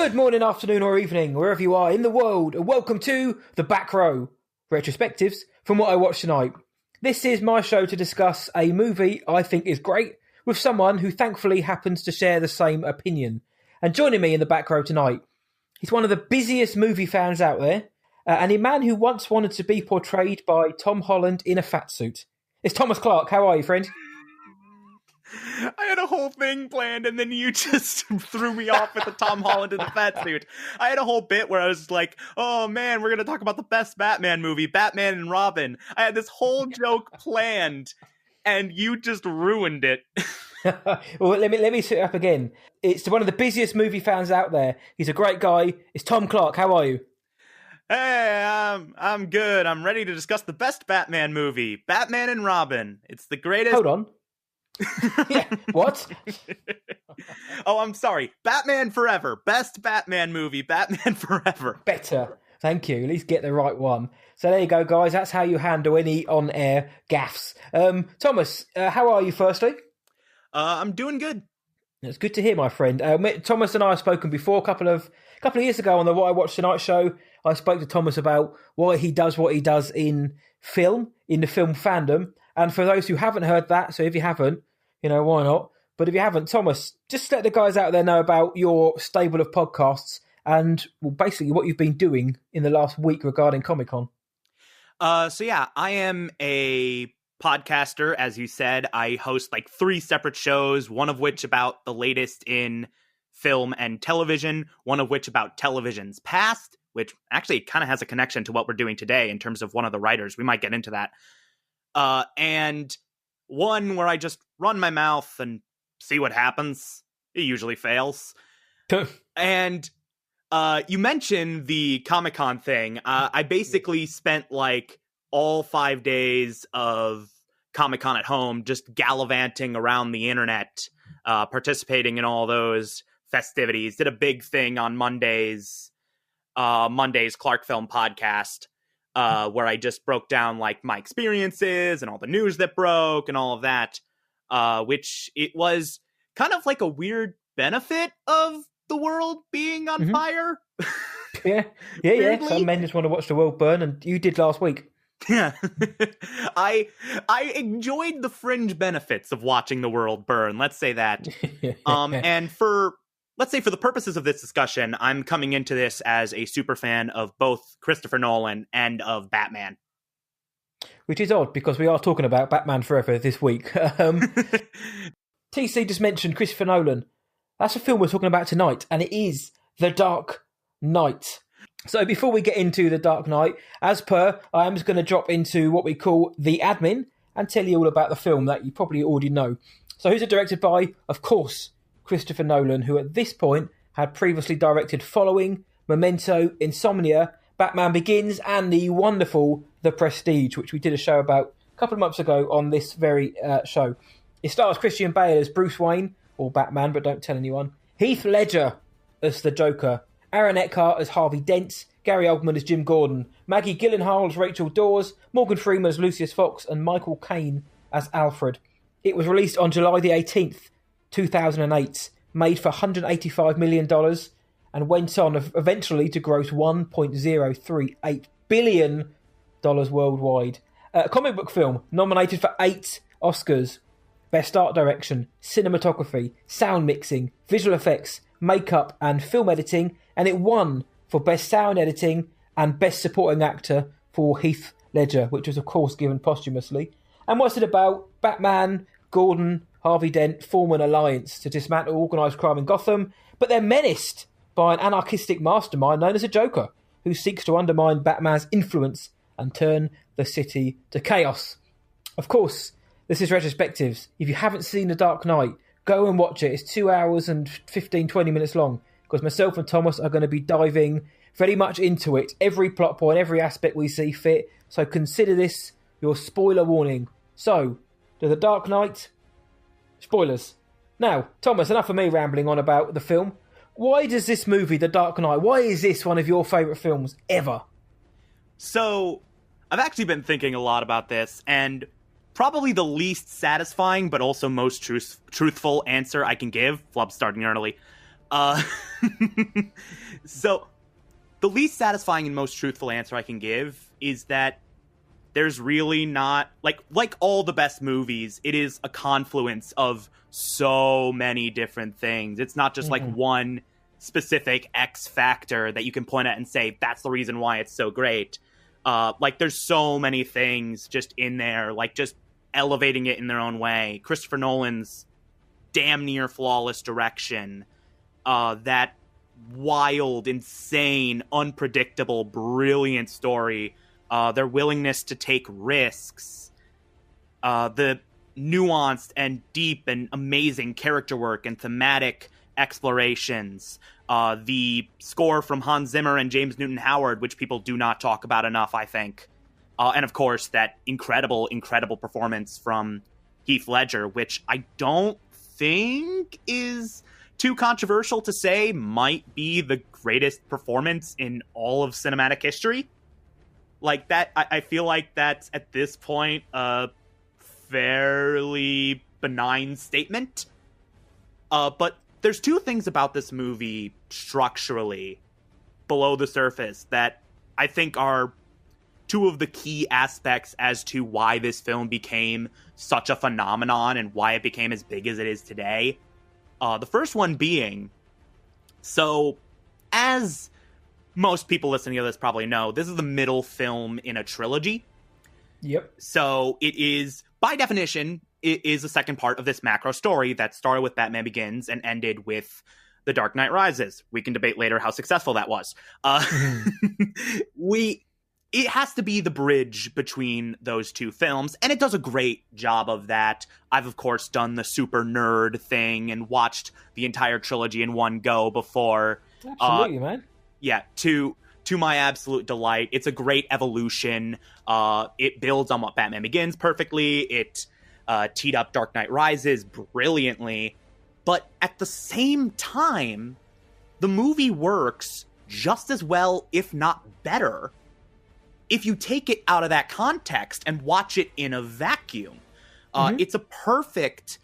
Good morning, afternoon, or evening, wherever you are in the world, and welcome to The Back Row, Retrospectives from what I watched tonight. This is my show to discuss a movie I think is great with someone who thankfully happens to share the same opinion. And joining me in the back row tonight, he's one of the busiest movie fans out there, and a man who once wanted to be portrayed by Tom Holland in a fat suit. It's Thomas Clark. How are you, friend? I had a whole thing planned, and then you just threw me off with the Tom Holland in the fat suit. I had a whole bit where I was like, oh man, we're going to talk about the best Batman movie, Batman and Robin. I had this whole joke planned, and you just ruined it. Well, let me set it up again. It's one of the busiest movie fans out there. He's a great guy. It's Tom Clark. How are you? Hey, I'm good. I'm ready to discuss the best Batman movie, Batman and Robin. It's the greatest... Hold on. Yeah, what? Oh, I'm sorry. Batman Forever. Best Batman movie, Batman Forever. Better. Thank you. At least get the right one. So there you go, guys. That's how you handle any on-air gaffes. Thomas, how are you, firstly? I'm doing good. It's good to hear, my friend. Thomas and I have spoken before a couple of years ago on the What I Watched Tonight show. I spoke to Thomas about why he does what he does in the film fandom. And for those who haven't heard that, so if you haven't, why not? But if you haven't, Thomas, just let the guys out there know about your stable of podcasts and basically what you've been doing in the last week regarding Comic-Con. So yeah, I am a podcaster, as you said. I host like 3 separate shows, one of which about the latest in film and television, one of which about television's past, which actually kind of has a connection to what we're doing today in terms of one of the writers. We might get into that. And one where I just run my mouth and see what happens. It usually fails. And you mentioned the Comic-Con thing. I basically spent like all 5 days of Comic-Con at home just gallivanting around the internet, participating in all those festivities. Did a big thing on Monday's Clark Film podcast. Where I just broke down like my experiences and all the news that broke and all of that, which it was kind of like a weird benefit of the world being on fire. Yeah. Some men just want to watch the world burn, and you did last week. Yeah, I enjoyed the fringe benefits of watching the world burn. Let's say that. And let's say for the purposes of this discussion, I'm coming into this as a super fan of both Christopher Nolan and of Batman. Which is odd, because we are talking about Batman Forever this week. TC just mentioned Christopher Nolan. That's a film we're talking about tonight, and it is The Dark Knight. So before we get into The Dark Knight, as per, I am just going to drop into what we call the admin and tell you all about the film that you probably already know. So who's it directed by? Of course, Christopher Nolan, who at this point had previously directed Following, Memento, Insomnia, Batman Begins, and the wonderful The Prestige, which we did a show about a couple of months ago on this very show. It stars Christian Bale as Bruce Wayne, or Batman, but don't tell anyone. Heath Ledger as the Joker, Aaron Eckhart as Harvey Dent, Gary Oldman as Jim Gordon, Maggie Gyllenhaal as Rachel Dawes, Morgan Freeman as Lucius Fox, and Michael Caine as Alfred. It was released on July the 18th, 2008, made for $185 million, and went on eventually to gross $1.038 billion worldwide. A comic book film nominated for 8 Oscars: Best Art Direction, Cinematography, Sound Mixing, Visual Effects, Makeup, and Film Editing, and it won for Best Sound Editing and Best Supporting Actor for Heath Ledger, which was of course given posthumously. And what's it about? Batman, Gordon, Harvey Dent form an alliance to dismantle organised crime in Gotham, but they're menaced by an anarchistic mastermind known as a Joker, who seeks to undermine Batman's influence and turn the city to chaos. Of course, this is Retrospectives. If you haven't seen The Dark Knight, go and watch it. It's 2 hours and 15-20 minutes long, because myself and Thomas are going to be diving very much into it, every plot point, every aspect we see fit, so consider this your spoiler warning. So, to The Dark Knight, spoilers. Now, Thomas, enough of me rambling on about the film. Why does this movie, The Dark Knight, why is this one of your favourite films ever? So, I've actually been thinking a lot about this, and probably the least satisfying but also most truthful answer I can give, flub starting early, Uh, so the least satisfying and most truthful answer I can give is that there's really not, like all the best movies, it is a confluence of so many different things. It's not just like one specific X factor that you can point at and say, that's the reason why it's so great. Like there's so many things just in there, like just elevating it in their own way. Christopher Nolan's damn near flawless direction, that wild, insane, unpredictable, brilliant story, their willingness to take risks, the nuanced and deep and amazing character work and thematic explorations, the score from Hans Zimmer and James Newton Howard, which people do not talk about enough, I think. And of course, that incredible, incredible performance from Heath Ledger, which I don't think is too controversial to say might be the greatest performance in all of cinematic history. Like that, I feel like that's at this point a fairly benign statement. But there's two things about this movie structurally below the surface that I think are two of the key aspects as to why this film became such a phenomenon and why it became as big as it is today. The first one being, so as most people listening to this probably know, this is the middle film in a trilogy. Yep. So it is, by definition, it is the second part of this macro story that started with Batman Begins and ended with The Dark Knight Rises. We can debate later how successful that was. It has to be the bridge between those two films, and it does a great job of that. I've, of course, done the super nerd thing and watched the entire trilogy in one go before. Absolutely, man. Yeah, to my absolute delight. It's a great evolution. It builds on what Batman Begins perfectly. It teed up Dark Knight Rises brilliantly. But at the same time, the movie works just as well, if not better, if you take it out of that context and watch it in a vacuum. It's a perfect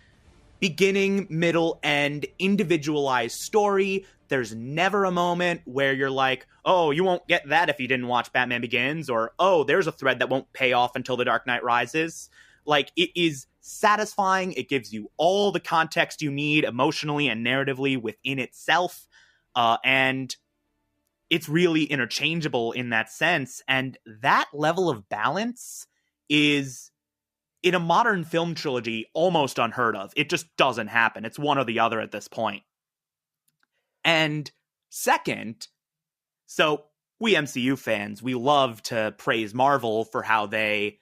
beginning, middle, and individualized story. There's never a moment where you're like, oh, you won't get that if you didn't watch Batman Begins, or, oh, there's a thread that won't pay off until The Dark Knight Rises. Like, it is satisfying. It gives you all the context you need emotionally and narratively within itself. And it's really interchangeable in that sense. And that level of balance is, in a modern film trilogy, almost unheard of. It just doesn't happen. It's one or the other at this point. And second, so we MCU fans, we love to praise Marvel for how they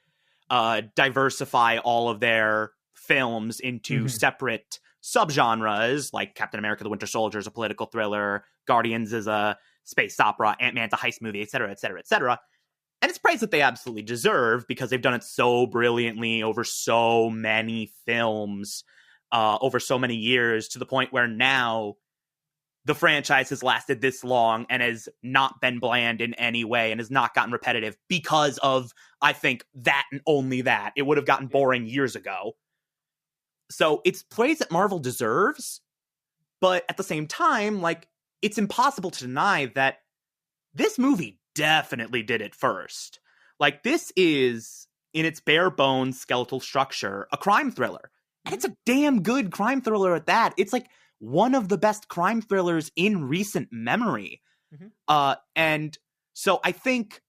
diversify all of their films into separate subgenres, like Captain America: The Winter Soldier is a political thriller, Guardians is a space opera, Ant-Man's a heist movie, etc., etc., etc. And it's praise that they absolutely deserve, because they've done it so brilliantly over so many films, over so many years, to the point where now the franchise has lasted this long and has not been bland in any way and has not gotten repetitive because of, I think, that and only that. It would have gotten boring years ago. So it's praise that Marvel deserves, but at the same time, like, it's impossible to deny that this movie definitely did it first. Like, this is, in its bare bones skeletal structure, a crime thriller. And it's a damn good crime thriller at that. It's like one of the best crime thrillers in recent memory. And so I think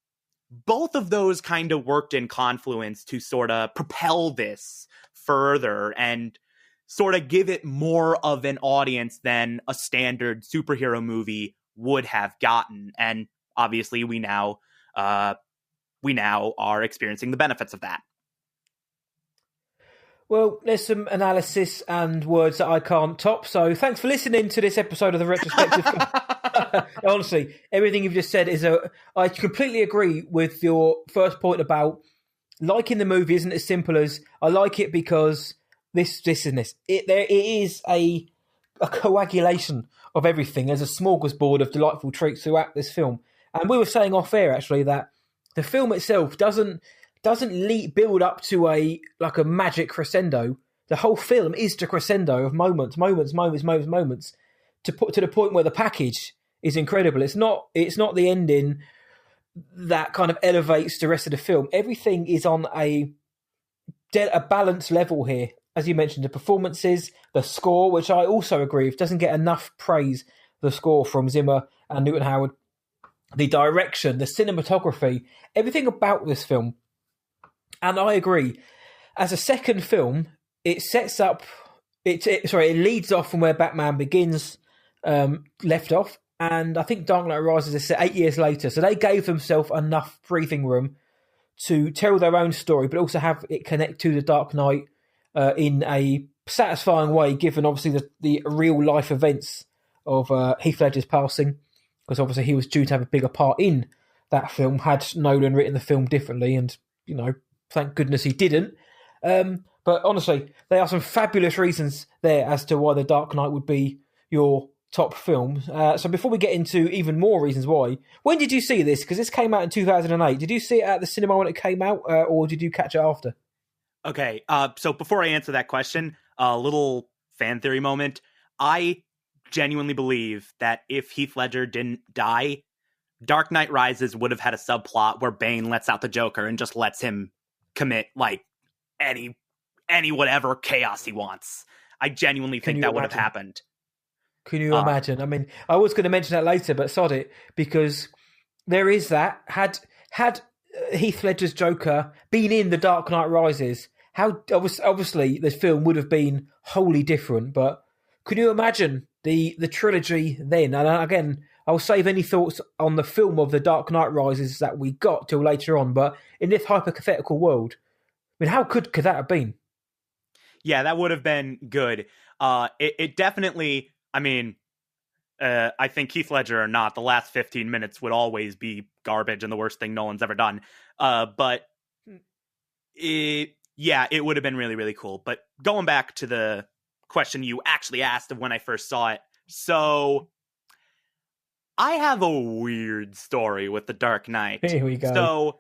both of those kind of worked in confluence to sort of propel this further and sort of give it more of an audience than a standard superhero movie would have gotten. And obviously we now are experiencing the benefits of that. Well, there's some analysis and words that I can't top. So thanks for listening to this episode of the Retrospective. Honestly, everything you've just said I completely agree with your first point about liking the movie isn't as simple as I like it because this and this. It is a coagulation of everything. There's a smorgasbord of delightful treats throughout this film. And we were saying off air, actually, that the film itself doesn't build up to a magic crescendo. The whole film is the crescendo of moments. to the point where the package is incredible. It's not the ending that kind of elevates the rest of the film. Everything is on a balanced level here. As you mentioned, the performances, the score, which I also agree with, doesn't get enough praise, the score from Zimmer and Newton Howard, the direction, the cinematography, everything about this film. And I agree. As a second film, it sets up, it leads off from where Batman Begins left off. And I think Dark Knight Rises is set 8 years later. So they gave themselves enough breathing room to tell their own story, but also have it connect to the Dark Knight in a satisfying way, given obviously the real life events of Heath Ledger's passing, because obviously he was due to have a bigger part in that film had Nolan written the film differently, and thank goodness he didn't. But honestly, there are some fabulous reasons there as to why The Dark Knight would be your top film. So before we get into even more reasons why, when did you see this? Because this came out in 2008. Did you see it at the cinema when it came out, or did you catch it after? Okay, so before I answer that question, a little fan theory moment. I genuinely believe that if Heath Ledger didn't die, Dark Knight Rises would have had a subplot where Bane lets out the Joker and just lets him commit like any whatever chaos he wants. I genuinely think that would have happened. Can you imagine? I mean, I was going to mention that later, but sod it, because there is that. Had Heath Ledger's Joker been in The Dark Knight Rises, how obviously the film would have been wholly different. But can you imagine the trilogy then? And again, I'll save any thoughts on the film of The Dark Knight Rises that we got till later on. But in this hypothetical world, I mean, how could that have been? Yeah, that would have been good. It definitely. I mean, I think Heath Ledger or not, the last 15 minutes would always be garbage and the worst thing Nolan's ever done. But it would have been really, really cool. But going back to the question you actually asked of when I first saw it. So I have a weird story with The Dark Knight. Here we go. So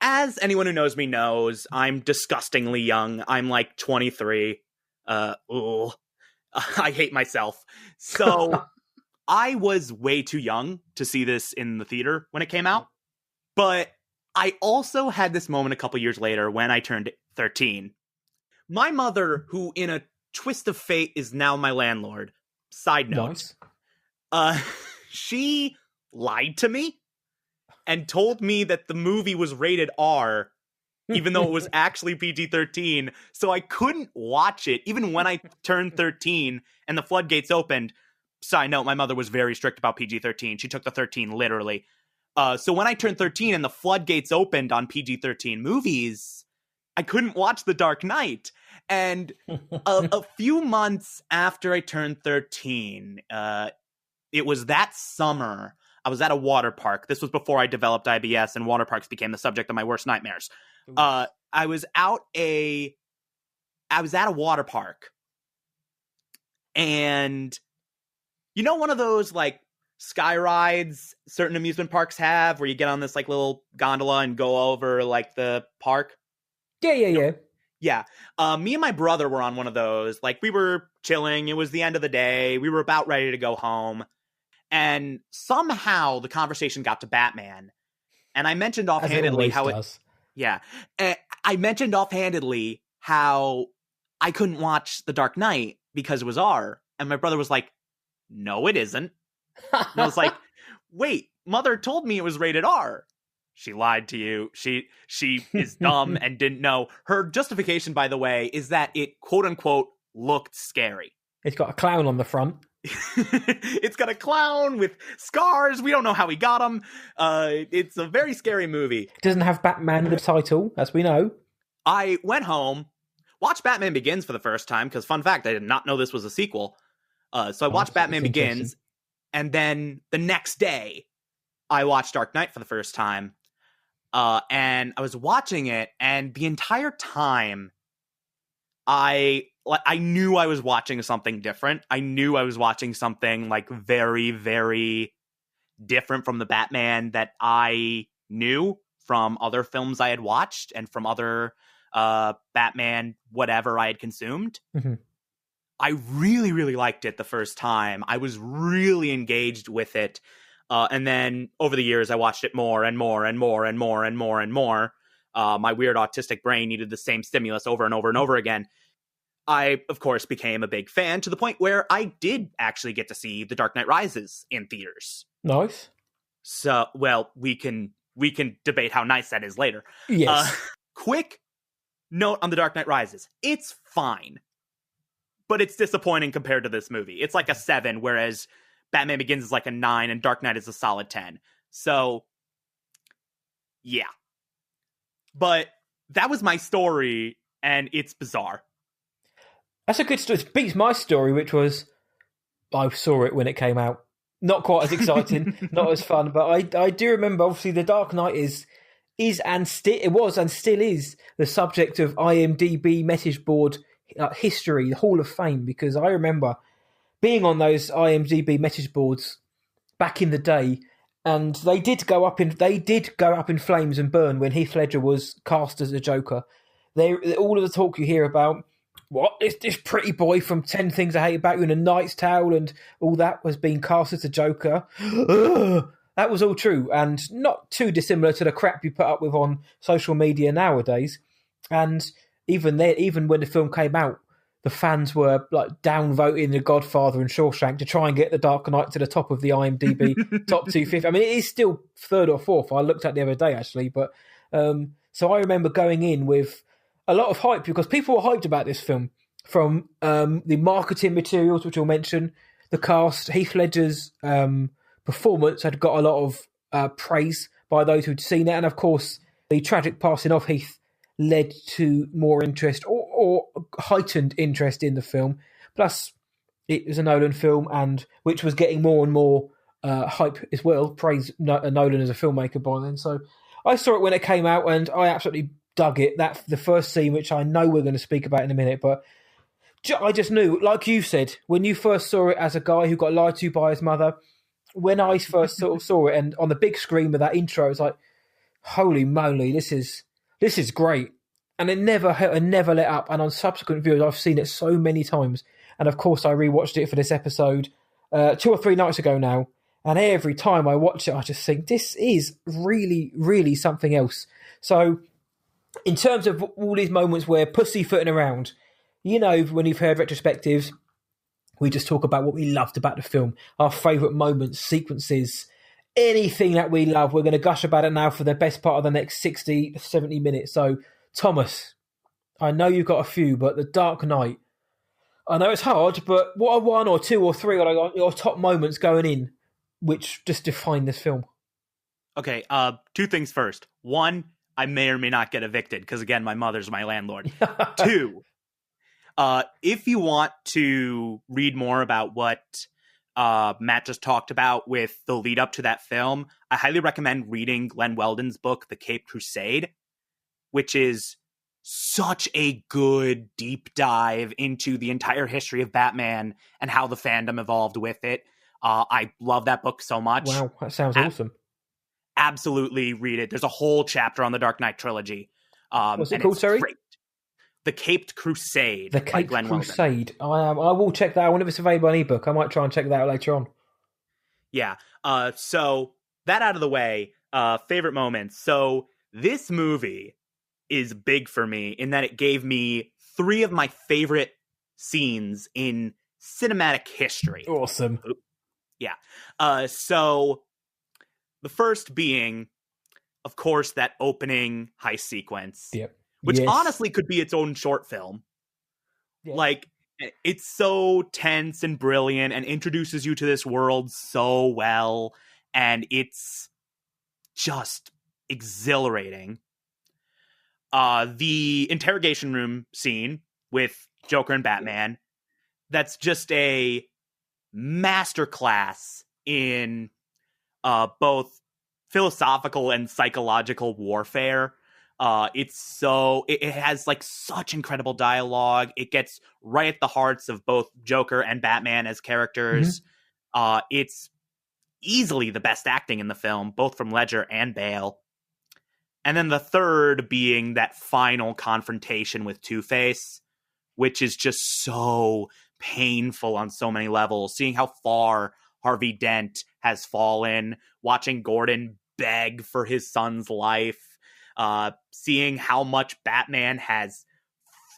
as anyone who knows me knows, I'm disgustingly young. I'm like 23. I hate myself. So I was way too young to see this in the theater when it came out. But I also had this moment a couple years later when I turned 13. My mother, who in a twist of fate is now my landlord, side note, nice. She lied to me and told me that the movie was rated R, even though it was actually PG-13, so I couldn't watch it, even when I turned 13 and the floodgates opened. Side note, my mother was very strict about PG-13. She took the 13 literally. So when I turned 13 and the floodgates opened on PG-13 movies, I couldn't watch The Dark Knight. And a few months after I turned 13, it was that summer, I was at a water park. This was before I developed IBS, and water parks became the subject of my worst nightmares. I was at a water park, and one of those like sky rides certain amusement parks have, where you get on this like little gondola and go over like the park. Yeah. Me and my brother were on one of those. Like, we were chilling. It was the end of the day. We were about ready to go home, and somehow the conversation got to Batman, and I mentioned offhandedly how it. Yeah. I mentioned offhandedly how I couldn't watch The Dark Knight because it was R. And my brother was like, no, it isn't. And I was like, wait, Mother told me it was rated R. She lied to you. She is dumb and didn't know. Her justification, by the way, is that it, quote unquote, looked scary. It's got a clown on the front. It's got a clown with scars. We don't know how he got them. It's a very scary movie. It doesn't have Batman in the title, as we know. I went home, watched Batman Begins for the first time, because fun fact, I did not know this was a sequel. So I watched Batman Begins, and then the next day, I watched Dark Knight for the first time. And I was watching it, and the entire time, I knew I was watching something different. I knew I was watching something like very, very different from the Batman that I knew from other films I had watched and from other Batman whatever I had consumed. Mm-hmm. I really, really liked it the first time. I was really engaged with it. And then over the years, I watched it more and more and more and more and more and more. My weird autistic brain needed the same stimulus over and over and over again. I, of course, became a big fan to the point where I did actually get to see The Dark Knight Rises in theaters. Nice. So, well, we can debate how nice that is later. Yes. Quick note on The Dark Knight Rises. It's fine, but it's disappointing compared to this movie. It's like a 7, whereas Batman Begins is like a 9 and Dark Knight is a solid 10. So, yeah. But that was my story, and it's bizarre. That's a good story. It beats my story, which was I saw it when it came out. Not quite as exciting, not as fun, but I do remember, obviously, The Dark Knight it was and still is the subject of IMDb message board history, the Hall of Fame, because I remember being on those IMDb message boards back in the day, and they did go up in flames and burn when Heath Ledger was cast as a Joker. All of the talk you hear about, what is this pretty boy from 10 Things I Hate About You in a Knight's Tale and all that was being cast as a Joker. Ugh. That was all true and not too dissimilar to the crap you put up with on social media nowadays. And even when the film came out, the fans were like downvoting The Godfather and Shawshank to try and get The Dark Knight to the top of the IMDb top 250. I mean, it is still third or fourth. I looked at the other day actually, but so I remember going in with a lot of hype because people were hyped about this film from the marketing materials, which I'll mention, the cast, Heath Ledger's performance had got a lot of praise by those who'd seen it, and of course the tragic passing of Heath led to more interest or heightened interest in the film. Plus, it was a Nolan film, and which was getting more and more hype as well. Praise Nolan as a filmmaker by then. So I saw it when it came out, and I absolutely dug it. That's the first scene, which I know we're going to speak about in a minute, but I just knew, like you said, when you first saw it as a guy who got lied to by his mother, when I first sort of saw it, and on the big screen with that intro, it's like, holy moly, this is great. And it never let up. And on subsequent viewings, I've seen it so many times. And of course, I rewatched it for this episode 2 or 3 nights ago now. And every time I watch it, I just think this is really, really something else. So, in terms of all these moments where pussyfooting around, you know, when you've heard retrospectives, we just talk about what we loved about the film, our favourite moments, sequences, anything that we love. We're going to gush about it now for the best part of the next 60, 70 minutes. So, Thomas, I know you've got a few, but The Dark Knight, I know it's hard, but what are 1 or 2 or 3 are your top moments going in, which just define this film? Okay, 2 things first. 1, I may or may not get evicted, because again, my mother's my landlord. 2, if you want to read more about what Matt just talked about with the lead up to that film, I highly recommend reading Glenn Weldon's book, The Caped Crusade, which is such a good deep dive into the entire history of Batman and how the fandom evolved with it. I love that book so much. Wow, that sounds awesome. Absolutely read it. There's a whole chapter on the Dark Knight trilogy. What's it called, sorry? Great. The Caped Crusade. The by Caped Glenn Crusade. Weldon. I will check that out. I wonder if it's available on ebook. I might try and check that out later on. Yeah. So that out of the way, favorite moments. So this movie is big for me in that it gave me 3 of my favorite scenes in cinematic history. Awesome. Yeah. So the first being, of course, that opening heist sequence. Yep. Which honestly could be its own short film. Yeah. Like, it's so tense and brilliant and introduces you to this world so well. And it's just exhilarating. The interrogation room scene with Joker and Batman, that's just a masterclass in both philosophical and psychological warfare. It has like such incredible dialogue. It gets right at the hearts of both Joker and Batman as characters. Mm-hmm. It's easily the best acting in the film, both from Ledger and Bale. And then the third being that final confrontation with Two-Face, which is just so painful on so many levels. Seeing how far Harvey Dent has fallen, watching Gordon beg for his son's life, seeing how much Batman has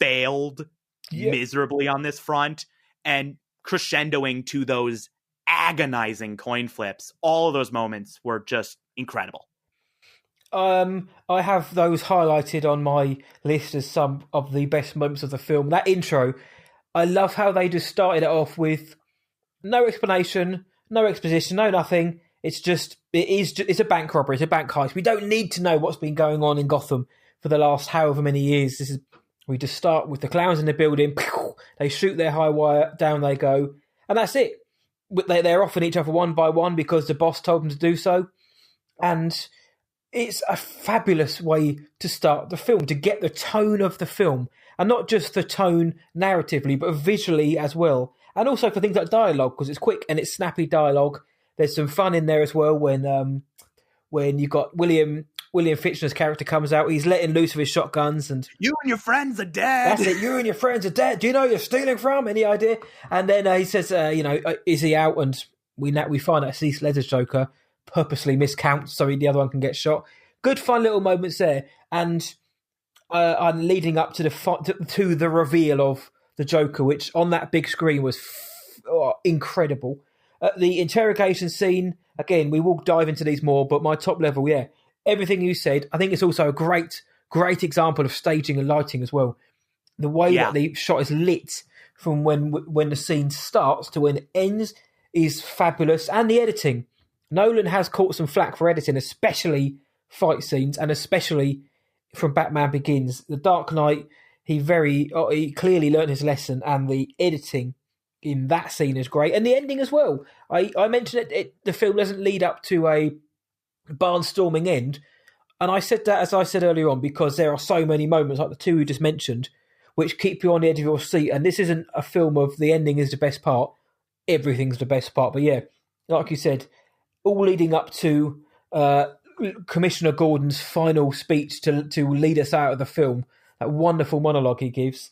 failed miserably on this front, and crescendoing to those agonizing coin flips. All of those moments were just incredible. I have those highlighted on my list as some of the best moments of the film. That intro, I love how they just started it off with no explanation, no exposition, no nothing. It's a bank robbery, it's a bank heist. We don't need to know what's been going on in Gotham for the last however many years. We just start with the clowns in the building. They shoot their high wire, down they go, and that's it. They're offing each other one by one because the boss told them to do so, and it's a fabulous way to start the film, to get the tone of the film, and not just the tone narratively, but visually as well, and also for things like dialogue, because it's quick and it's snappy dialogue. There's some fun in there as well when you got William Fichtner's character comes out. He's letting loose of his shotguns, and you and your friends are dead. That's it. You and your friends are dead. Do you know who you're stealing from? Any idea? And then he says, is he out? And we find out Heath Ledger's Joker purposely miscounts so the other one can get shot. Good fun little moments there, and leading up to the reveal of the Joker, which on that big screen was incredible. The interrogation scene, again, we will dive into these more, but my top level, everything you said. I think it's also a great example of staging and lighting as well. The way that the shot is lit from when the scene starts to when it ends is fabulous, and the editing. Nolan has caught some flack for editing, especially fight scenes, and especially from Batman Begins. The Dark Knight, he clearly learned his lesson, and the editing in that scene is great, and the ending as well. I mentioned the film doesn't lead up to a barnstorming end, and I said that, as I said earlier on, because there are so many moments like the two we just mentioned which keep you on the edge of your seat. And this isn't a film of the ending is the best part, everything's the best part, but like you said, all leading up to Commissioner Gordon's final speech to lead us out of the film, that wonderful monologue he gives.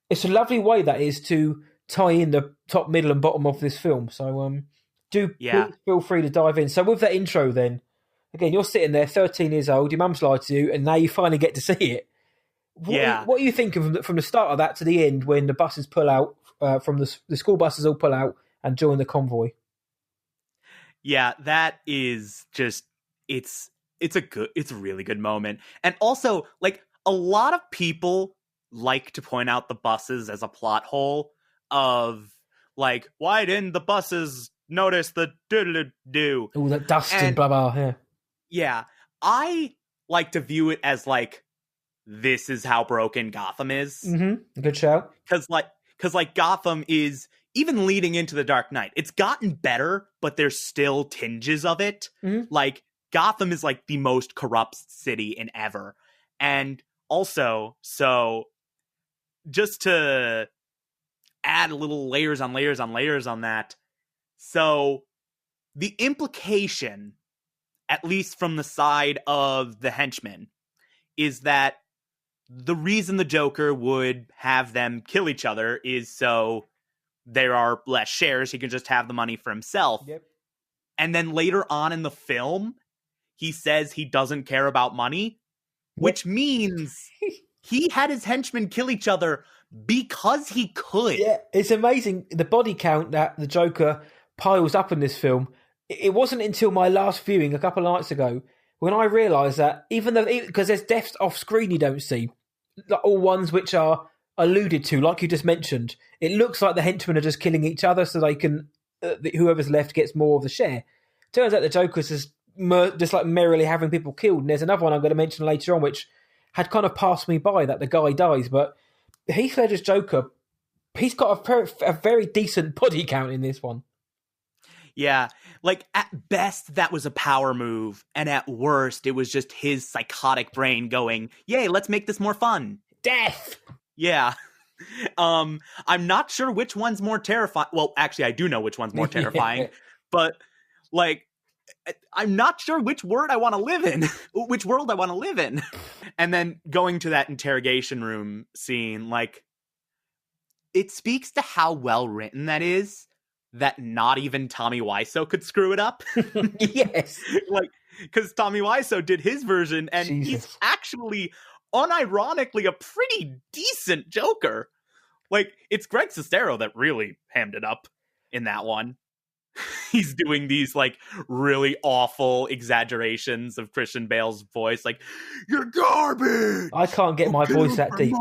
It's a lovely way that is to tie in the top, middle and bottom of this film. So please feel free to dive in. So with that intro then, again, you're sitting there, 13 years old, your mum's lied to you, and now you finally get to see it. What are you thinking from the start of that to the end when the buses pull out, from the school buses all pull out and join the convoy? Yeah, that is just, it's a really good moment. And also, like, a lot of people like to point out the buses as a plot hole of, like, why didn't the buses notice the do-do-do? All that dust and blah, blah, yeah. Yeah, I like to view it as, like, this is how broken Gotham is. Mm-hmm. Good shout. Because Gotham is, even leading into The Dark Knight, it's gotten better, but there's still tinges of it. Mm-hmm. Like, Gotham is, like, the most corrupt city in ever. And also, so, just to add a little layers on layers on layers on that, so, the implication, at least from the side of the henchmen, is that the reason the Joker would have them kill each other is so there are less shares. He can just have the money for himself. Yep. And then later on in the film, he says he doesn't care about money, which means he had his henchmen kill each other because he could. Yeah, it's amazing the body count that the Joker piles up in this film. It wasn't until my last viewing a couple of nights ago when I realised that because there's deaths off screen you don't see, all ones which are alluded to, like you just mentioned. It looks like the henchmen are just killing each other so they can, whoever's left gets more of the share. Turns out the Joker's just like merrily having people killed. And there's another one I'm going to mention later on which had kind of passed me by, that the guy dies. But Heath Ledger's Joker, he's got a very decent body count in this one. Yeah, like, at best, that was a power move, and at worst, it was just his psychotic brain going, yay, let's make this more fun. Death! Yeah. I'm not sure which one's more terrifying. Well, actually, I do know which one's more terrifying, but, like, I'm not sure which world I want to live in. And then going to that interrogation room scene, like, it speaks to how well written that is, that not even Tommy Wiseau could screw it up. Yes. Like, because Tommy Wiseau did his version, and Jesus. he's actually, unironically, a pretty decent Joker. Like, it's Greg Sestero that really hammed it up in that one. He's doing these, like, really awful exaggerations of Christian Bale's voice, like, "You're garbage! I can't get my voice that deep.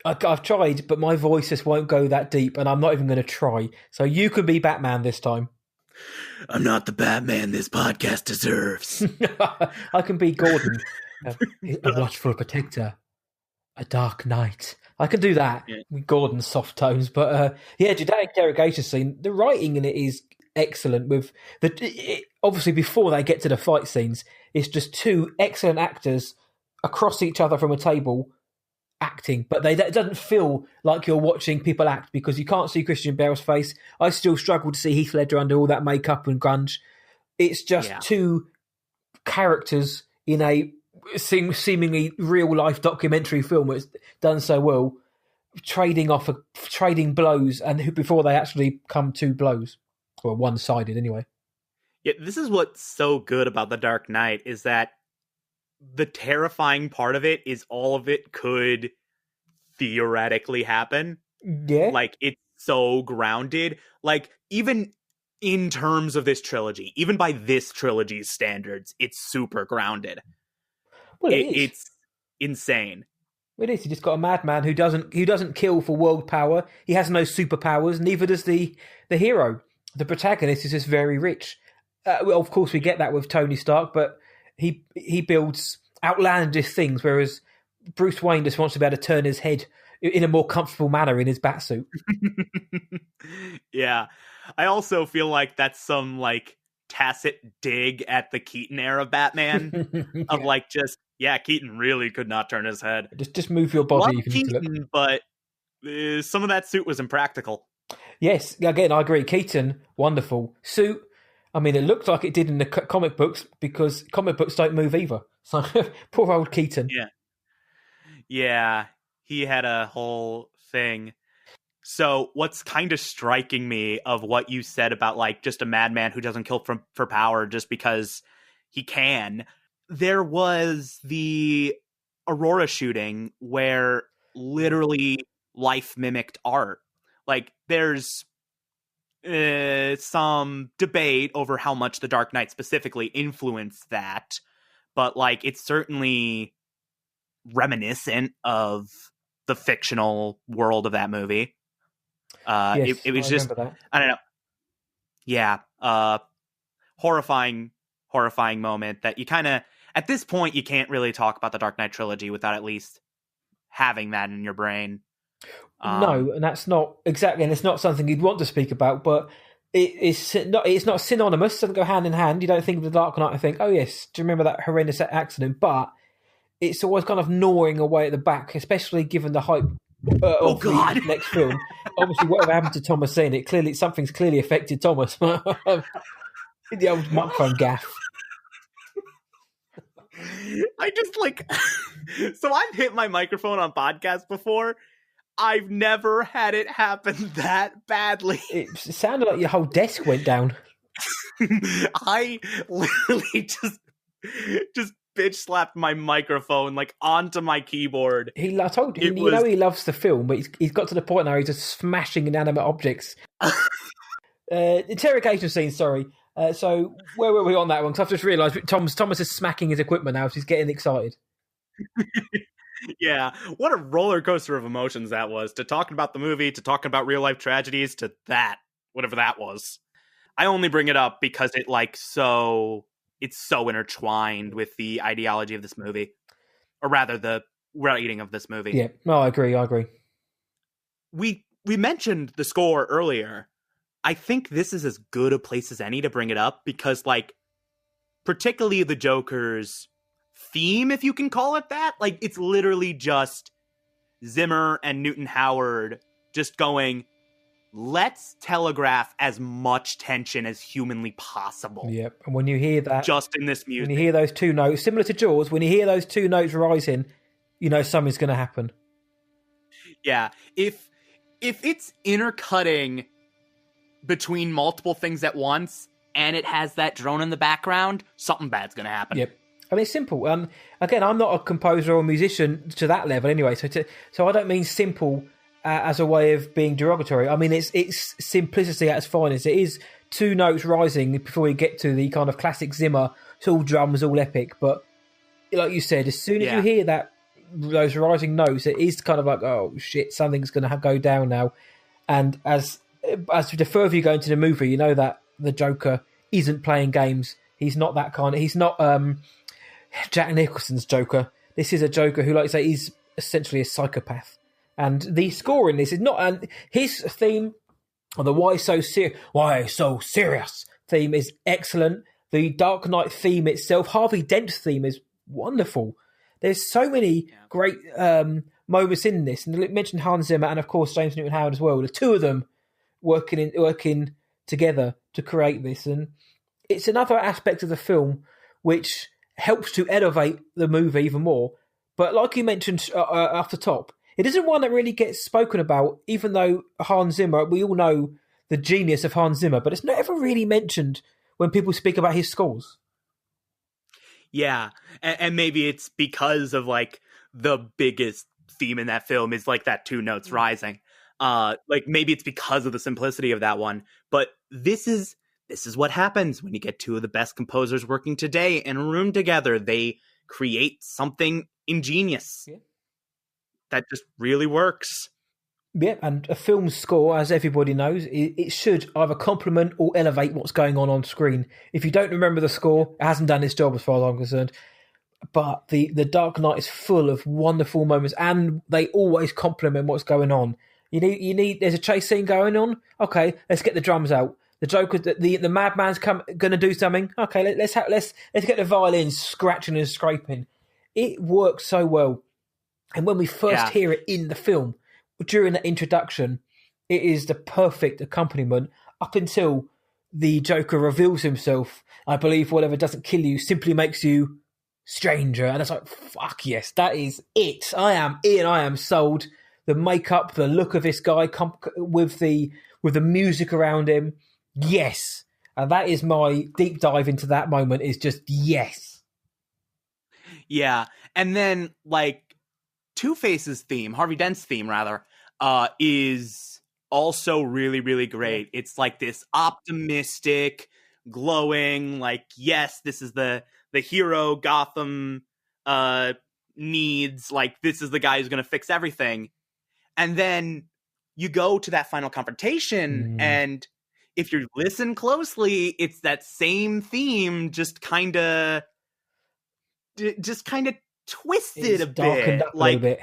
I've tried, but my voice just won't go that deep, and I'm not even going to try. So you can be Batman this time. I'm not the Batman this podcast deserves." I can be Gordon. A watchful protector. A dark knight. I can do that with Gordon's soft tones. But that interrogation scene, the writing in it is excellent. With obviously before they get to the fight scenes, it's just two excellent actors across each other from a table acting, but it doesn't feel like you're watching people act because you can't see Christian Bale's face. I still struggle to see Heath Ledger under all that makeup and grunge. It's just two characters in a seemingly real life documentary film that's done so well, trading blows, and before they actually come to blows, or one-sided anyway. Yeah, this is what's so good about The Dark Knight, is that the terrifying part of it is all of it could theoretically happen. Yeah. Like, it's so grounded. Like, even in terms of this trilogy, even by this trilogy's standards, it's super grounded. Well, it's insane. It is. You just got a madman who doesn't kill for world power. He has no superpowers. Neither does the hero. The protagonist is just very rich. Well, of course, we get that with Tony Stark, but he builds outlandish things, whereas Bruce Wayne just wants to be able to turn his head in a more comfortable manner in his batsuit. Yeah. I also feel like that's some, like, tacit dig at the Keaton era Batman of, like, Keaton really could not turn his head. Just move your body. Love Keaton, but some of that suit was impractical. Yes, again, I agree. Keaton, wonderful. Suit, I mean, it looked like it did in the comic books because comic books don't move either. So, poor old Keaton. Yeah, he had a whole thing. So what's kind of striking me of what you said about, like, just a madman who doesn't kill for power just because he can, there was the Aurora shooting where literally life mimicked art. Like, there's some debate over how much The Dark Knight specifically influenced that, but, like, it's certainly reminiscent of the fictional world of that movie. Yes, it was I remember that. I don't know. Yeah. Horrifying moment that you kind of, at this point, you can't really talk about the Dark Knight trilogy without at least having that in your brain. No, and that's not exactly, and it's not something you'd want to speak about, but it's not synonymous. It doesn't go hand in hand. You don't think of the Dark Knight and think, oh yes, do you remember that horrendous accident? But it's always kind of gnawing away at the back, especially given the hype of the next film. Obviously, whatever happened to Thomas in it, something's clearly affected Thomas. The old microphone gaff. I just, like, so I've hit my microphone on podcasts before. I've never had it happen that badly. It sounded like your whole desk went down. I literally just bitch slapped my microphone, like, onto my keyboard. I told you, he loves the film, but he's got to the point now he's just smashing inanimate objects. Interrogation scene, sorry. So where were we on that one? Because I've just realised Thomas is smacking his equipment now, so he's getting excited. Yeah, what a roller coaster of emotions that was, to talking about the movie, to talking about real life tragedies, to that, whatever that was. I only bring it up because it's so intertwined with the ideology of this movie, or rather the writing of this movie. Yeah, no, I agree. We mentioned the score earlier. I think this is as good a place as any to bring it up because, like, particularly the Joker's theme, if you can call it that, like, it's literally just Zimmer and Newton Howard just going, let's telegraph as much tension as humanly possible. Yep, and when you hear that, just in this music, when you hear those two notes, similar to Jaws, when you hear those two notes rising, you know something's going to happen. Yeah, if if it's intercutting between multiple things at once and it has that drone in the background, something bad's gonna happen. Yep. I mean, it's simple. Again, I'm not a composer or musician to that level anyway, so I don't mean simple as a way of being derogatory. I mean, it's simplicity at its finest. It is two notes rising before we get to the kind of classic Zimmer. It's all drums, all epic. But like you said, as soon as you hear those rising notes, it is kind of like, oh shit, something's going to go down now. And as the further you go into the movie, you know that the Joker isn't playing games. He's not that kind. He's not Jack Nicholson's Joker. This is a Joker who, like you say, is essentially a psychopath. And the score in this is not. And his theme, or the why so serious theme, is excellent. The Dark Knight theme itself, Harvey Dent's theme, is wonderful. There's so many great moments in this. And you mentioned Hans Zimmer and, of course, James Newton Howard as well. The two of them working together to create this. And it's another aspect of the film which helps to elevate the movie even more. But like you mentioned off the top, it isn't one that really gets spoken about, even though Hans Zimmer, we all know the genius of Hans Zimmer, but it's never really mentioned when people speak about his scores. Yeah, and maybe it's because of, like, the biggest theme in that film is, like, that two notes rising. Like, maybe it's because of the simplicity of that one. But this is what happens when you get two of the best composers working today in a room together. They create something ingenious that just really works. Yeah, and a film's score, as everybody knows, it should either complement or elevate what's going on screen. If you don't remember the score, it hasn't done its job as far as I'm concerned. But the Dark Knight is full of wonderful moments, and they always complement what's going on. You need. There's a chase scene going on. Okay, let's get the drums out. The Joker, the madman's going to do something. Okay, let's get the violins scratching and scraping. It works so well, and when we first hear it in the film, during the introduction, it is the perfect accompaniment up until the Joker reveals himself. I believe whatever doesn't kill you simply makes you stranger. And it's like, fuck yes, that is it. I am in. I am sold. The makeup, the look of this guy with the music around him. Yes. And that is my deep dive into that moment, is just yes. Yeah. And then, like, Two-Face's theme, Harvey Dent's theme, rather, is also really, really great. It's like this optimistic, glowing, like, yes, this is the hero Gotham needs. Like, this is the guy who's going to fix everything. And then you go to that final confrontation, and if you listen closely, it's that same theme, just kind of twisted a bit, like a bit.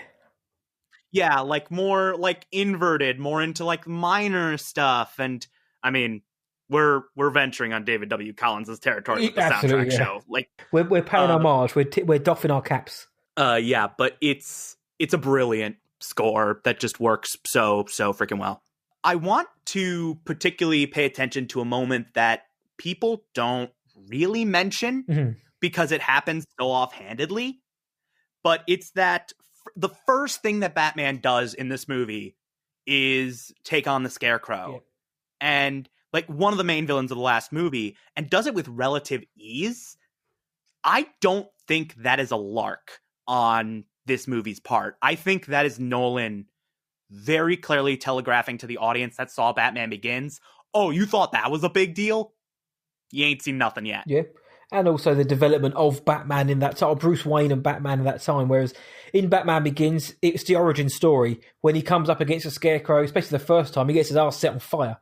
Yeah, like more like inverted, more into like minor stuff. And I mean, we're venturing on David W. Collins' territory with the soundtrack show. Like, we're paying homage. We're doffing our caps. Yeah, but it's a brilliant score that just works so freaking well. I want to particularly pay attention to a moment that people don't really mention because it happens so offhandedly. But it's that the first thing that Batman does in this movie is take on the Scarecrow. Yeah. And, like, one of the main villains of the last movie, and does it with relative ease. I don't think that is a lark on this movie's part. I think that is Nolan very clearly telegraphing to the audience that saw Batman Begins, oh, you thought that was a big deal? You ain't seen nothing yet. Yeah. And also the development of Batman in that time, Bruce Wayne and Batman in that time. Whereas in Batman Begins, it's the origin story. When he comes up against a Scarecrow, especially the first time, he gets his ass set on fire.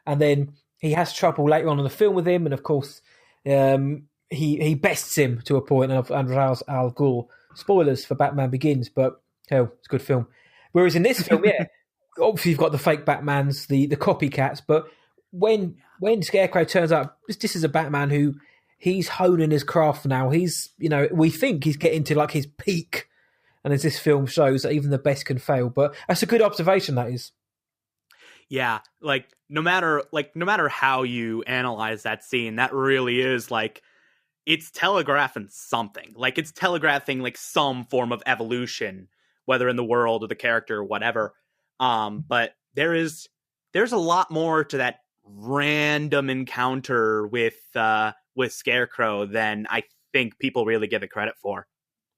And then he has trouble later on in the film with him. And of course, he bests him to a point, and Ra's al Ghul. Spoilers for Batman Begins, but hell, it's a good film. Whereas in this film, obviously you've got the fake Batmans, the copycats, but when Scarecrow turns up, this is a Batman who he's honing his craft now. He's, we think he's getting to like his peak, and as this film shows, that even the best can fail. But that's a good observation, that is. Yeah, like no matter how you analyze that scene, that really is like, it's telegraphing something. Like, it's telegraphing like some form of evolution, whether in the world or the character or whatever. But there's a lot more to that random encounter with Scarecrow than I think people really give it credit for.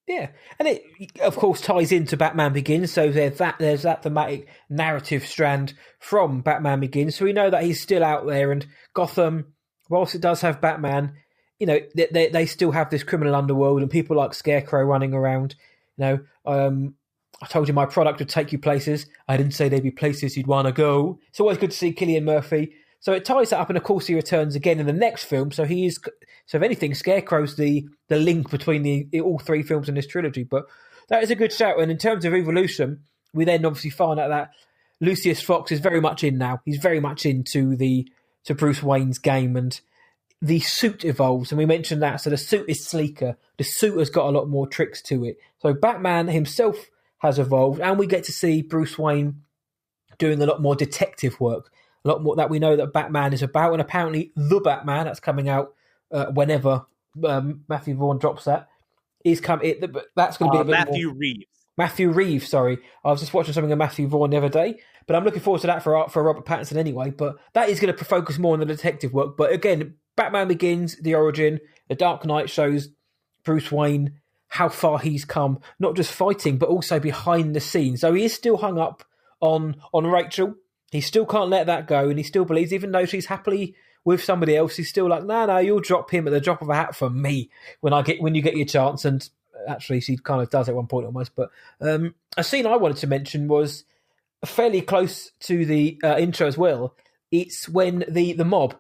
Yeah, and it, of course, ties into Batman Begins, so there's that thematic narrative strand from Batman Begins, so we know that he's still out there, and Gotham, whilst it does have Batman, you know, they still have this criminal underworld, and people like Scarecrow running around. You know, I told you my product would take you places. I didn't say there'd be places you'd want to go. It's always good to see Cillian Murphy. So it ties that up, and of course he returns again in the next film. So if anything, Scarecrow's the link between all three films in this trilogy. But that is a good shout. And in terms of evolution, we then obviously find out that Lucius Fox is very much in now. He's very much into to Bruce Wayne's game, and the suit evolves. And we mentioned that. So the suit is sleeker. The suit has got a lot more tricks to it. So Batman himself has evolved, and we get to see Bruce Wayne doing a lot more detective work. A lot more that we know that Batman is about, and apparently The Batman, that's coming out whenever Matthew Vaughn drops that, is coming. That's going to be a bit Matthew more. Reeves. Matthew Reeves, sorry. I was just watching something of Matthew Vaughn the other day, but I'm looking forward to that for Robert Pattinson anyway. But that is going to focus more on the detective work. But again, Batman Begins, the origin, The Dark Knight shows Bruce Wayne, how far he's come, not just fighting, but also behind the scenes. So he is still hung up on Rachel. He still can't let that go, and he still believes, even though she's happily with somebody else, he's still like, no, you'll drop him at the drop of a hat for me when you get your chance. And actually, she kind of does at one point almost. But a scene I wanted to mention was fairly close to the intro as well. It's when the mob,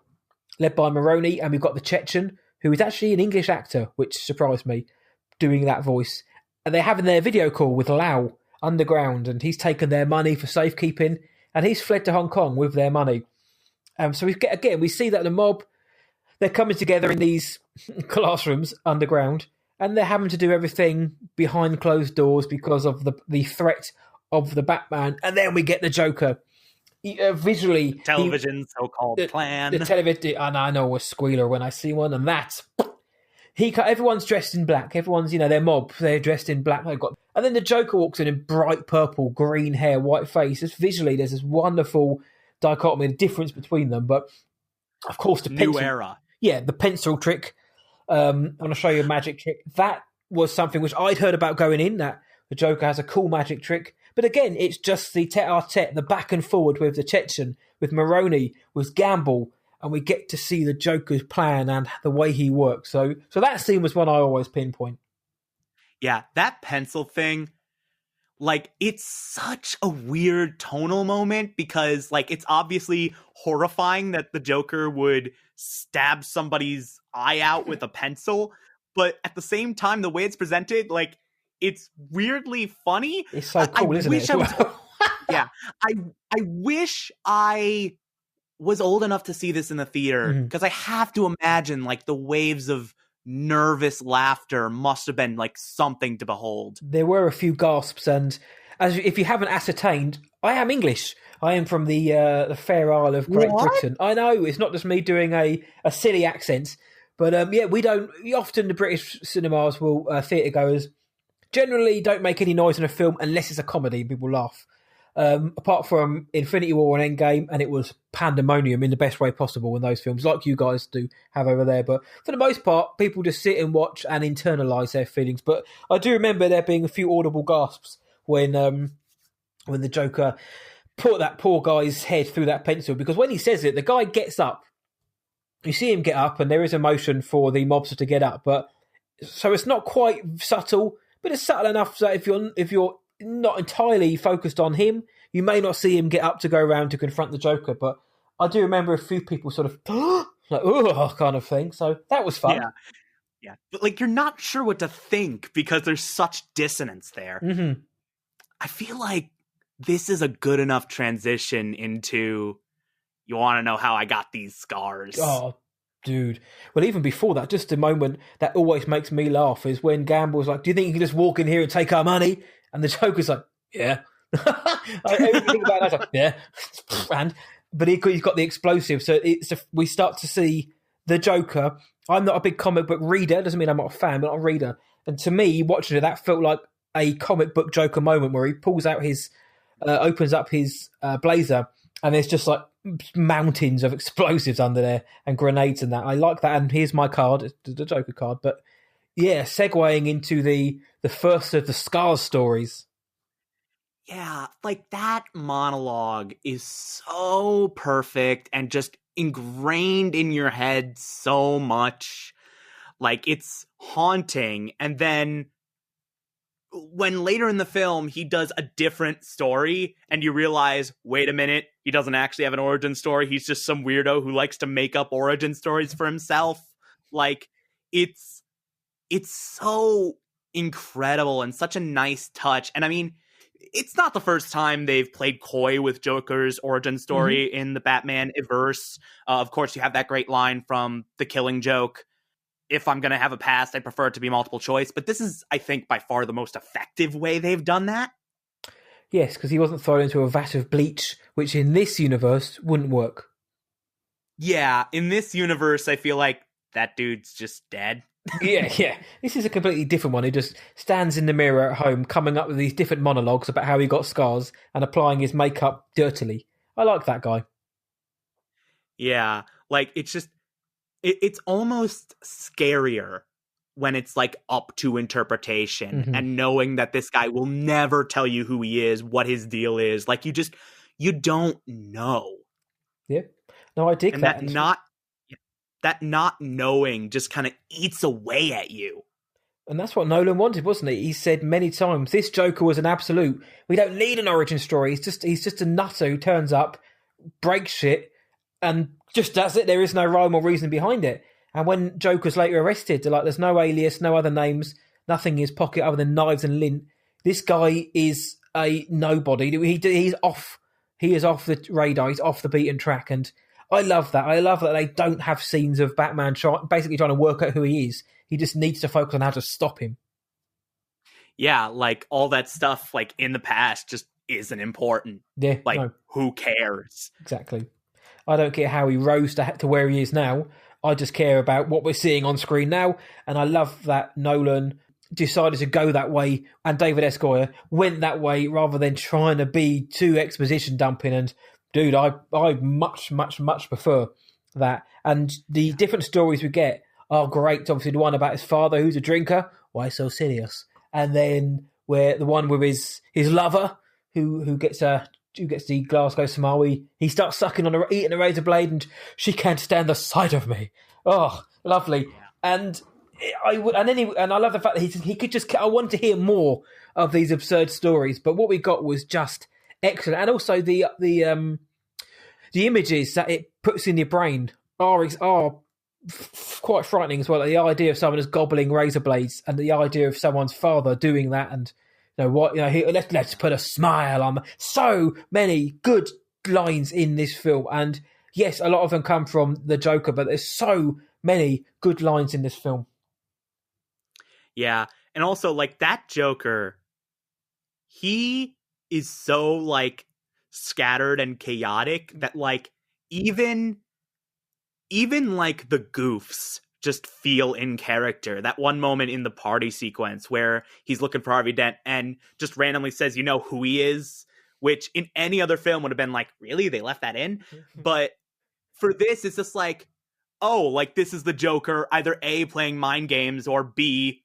led by Maroni, and we've got the Chechen, who is actually an English actor, which surprised me, doing that voice. And they're having their video call with Lau underground, and he's taken their money for safekeeping, and he's fled to Hong Kong with their money. So we see that the mob, they're coming together in these classrooms underground, and they're having to do everything behind closed doors because of the threat of the Batman. And then we get the Joker. Visually, television so-called plan. The television, and I know a squealer when I see one, and that's everyone's dressed in black. Everyone's, their mob, they're dressed in black. And then the Joker walks in bright purple, green hair, white face. Just visually, there's this wonderful dichotomy, the difference between them. But of course, the new era. Yeah, the pencil trick. I'm going to show you a magic trick. That was something which I'd heard about going in, that the Joker has a cool magic trick. But again, it's just the tete-a-tete, the back and forward with the Chechen, with Maroni, with Gamble, and we get to see the Joker's plan and the way he works. So that scene was one I always pinpoint. Yeah, that pencil thing, it's such a weird tonal moment because, it's obviously horrifying that the Joker would stab somebody's eye out with a pencil, but at the same time, the way it's presented, it's weirdly funny. It's so cool, isn't it? Yeah, I wish I was old enough to see this in the theater, because I have to imagine the waves of nervous laughter must have been something to behold. There were a few gasps, and if you haven't ascertained, I am English. I am from the fair Isle of Great Britain. I know, it's not just me doing a silly accent, but we don't. Often the British cinemas will theatre goers generally don't make any noise in a film unless it's a comedy. People laugh. Apart from Infinity War and Endgame, and it was pandemonium in the best way possible in those films, like you guys do have over there. But for the most part, people just sit and watch and internalise their feelings. But I do remember there being a few audible gasps when the Joker put that poor guy's head through that pencil, because when he says it, the guy gets up. You see him get up, and there is a motion for the mobster to get up. But so it's not quite subtle, but it's subtle enough that if you're not entirely focused on him, you may not see him get up to go around to confront the Joker. But I do remember a few people sort of kind of thing. So that was fun. Yeah. But you're not sure what to think because there's such dissonance there. Mm-hmm. I feel like this is a good enough transition into, you want to know how I got these scars. Oh, dude. Well, even before that, just a moment that always makes me laugh is when Gamble's like, do you think you can just walk in here and take our money? And the Joker's like, yeah. Everything about that, like, yeah. But he's got the explosive. So we start to see the Joker. I'm not a big comic book reader. Doesn't mean I'm not a fan, but not a reader. And to me, watching it, that felt like a comic book Joker moment where he pulls out his opens up his blazer, and there's just like mountains of explosives under there and grenades and that. I like that. And here's my card, the Joker card. But yeah, segueing into the first of the Scars stories. Yeah, like that monologue is so perfect and just ingrained in your head so much. Like, it's haunting. And then when later in the film he does a different story and you realize, wait a minute, he doesn't actually have an origin story. He's just some weirdo who likes to make up origin stories for himself. Like, it's so incredible and such a nice touch. And I mean, it's not the first time they've played coy with Joker's origin story in the Batman-verse. Of course, you have that great line from The Killing Joke. If I'm going to have a past, I prefer it to be multiple choice. But this is, I think, by far the most effective way they've done that. Yes, because he wasn't thrown into a vat of bleach, which in this universe wouldn't work. Yeah, in this universe, I feel like that dude's just dead. Yeah. This is a completely different one. He just stands in the mirror at home, coming up with these different monologues about how he got scars and applying his makeup dirtily. I like that guy. Yeah, like, it's just, it's almost scarier when it's like up to interpretation and knowing that this guy will never tell you who he is, what his deal is. Like, you don't know. Yeah. No, I dig that. That not knowing just kind of eats away at you. And that's what Nolan wanted, wasn't it? He said many times, this Joker was an absolute. We don't need an origin story. He's just a nutter who turns up, breaks shit, and just does it. There is no rhyme or reason behind it. And when Joker's later arrested, they're like, there's no alias, no other names, nothing in his pocket other than knives and lint. This guy is a nobody. He's off. He is off the radar. He's off the beaten track. And I love that. I love that they don't have scenes of Batman basically trying to work out who he is. He just needs to focus on how to stop him. Yeah, like, all that stuff, like, in the past just isn't important. Yeah, like, no. Who cares? Exactly. I don't care how he rose to where he is now. I just care about what we're seeing on screen now. And I love that Nolan decided to go that way and David S. Goyer went that way rather than trying to be too exposition dumping. And dude, I much, much, much prefer that. And the different stories we get are great. Obviously, the one about his father who's a drinker. Why so serious? And then where the one with his lover who gets the Glasgow Samawi. He starts eating a razor blade, and she can't stand the sight of me. Oh, lovely. And I love the fact that he could just. I wanted to hear more of these absurd stories, but what we got was just excellent. And also the images that it puts in your brain are quite frightening as well. Like the idea of someone as gobbling razor blades, and the idea of someone's father doing that, and let's put a smile on. So many good lines in this film, and yes, a lot of them come from the Joker, but there's so many good lines in this film. Yeah, and also, like, that Joker, he is so, like, scattered and chaotic that, like, even like the goofs just feel in character. That one moment in the party sequence where he's looking for Harvey Dent and just randomly says, you know who he is, which in any other film would have been like, really? They left that in? But for this, it's just like, oh, like, this is the Joker, either A, playing mind games, or B,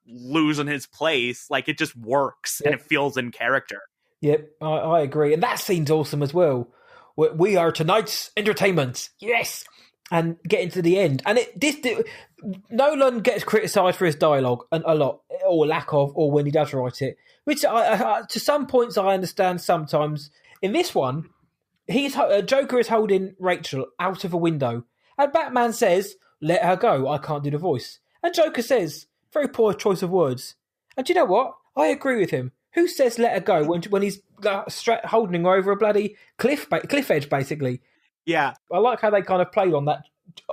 losing his place. Like, it just works. Yep. And it feels in character. Yep, I agree. And that scene's awesome as well. We are tonight's entertainment. Yes! And getting to the end. And Nolan gets criticised for his dialogue a lot, or lack of, or when he does write it, which to some points I understand sometimes. In this one, Joker is holding Rachel out of a window, and Batman says, let her go, I can't do the voice. And Joker says, very poor choice of words. And do you know what? I agree with him. Who says let her go when he's holding her over a bloody cliff edge, basically? Yeah. I like how they kind of played on that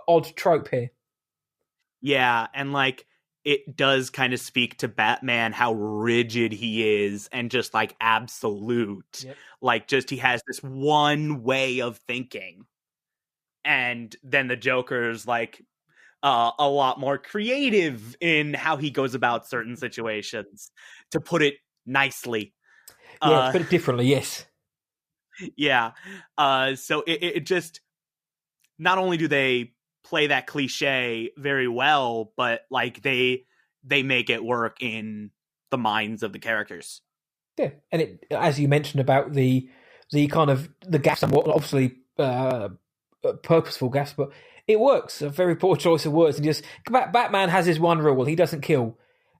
odd trope here. Yeah, and like, it does kind of speak to Batman, how rigid he is and just like absolute. Yep. Like, just he has this one way of thinking. And then the Joker's like a lot more creative in how he goes about certain situations, to put it nicely. Yeah, to put it differently, yes. Yeah. So it just, not only do they play that cliche very well, but like they make it work in the minds of the characters. Yeah, and it, as you mentioned about the kind of the gaps, and what obviously purposeful gaps, but it works. A very poor choice of words, and just Batman has his one rule: he doesn't kill.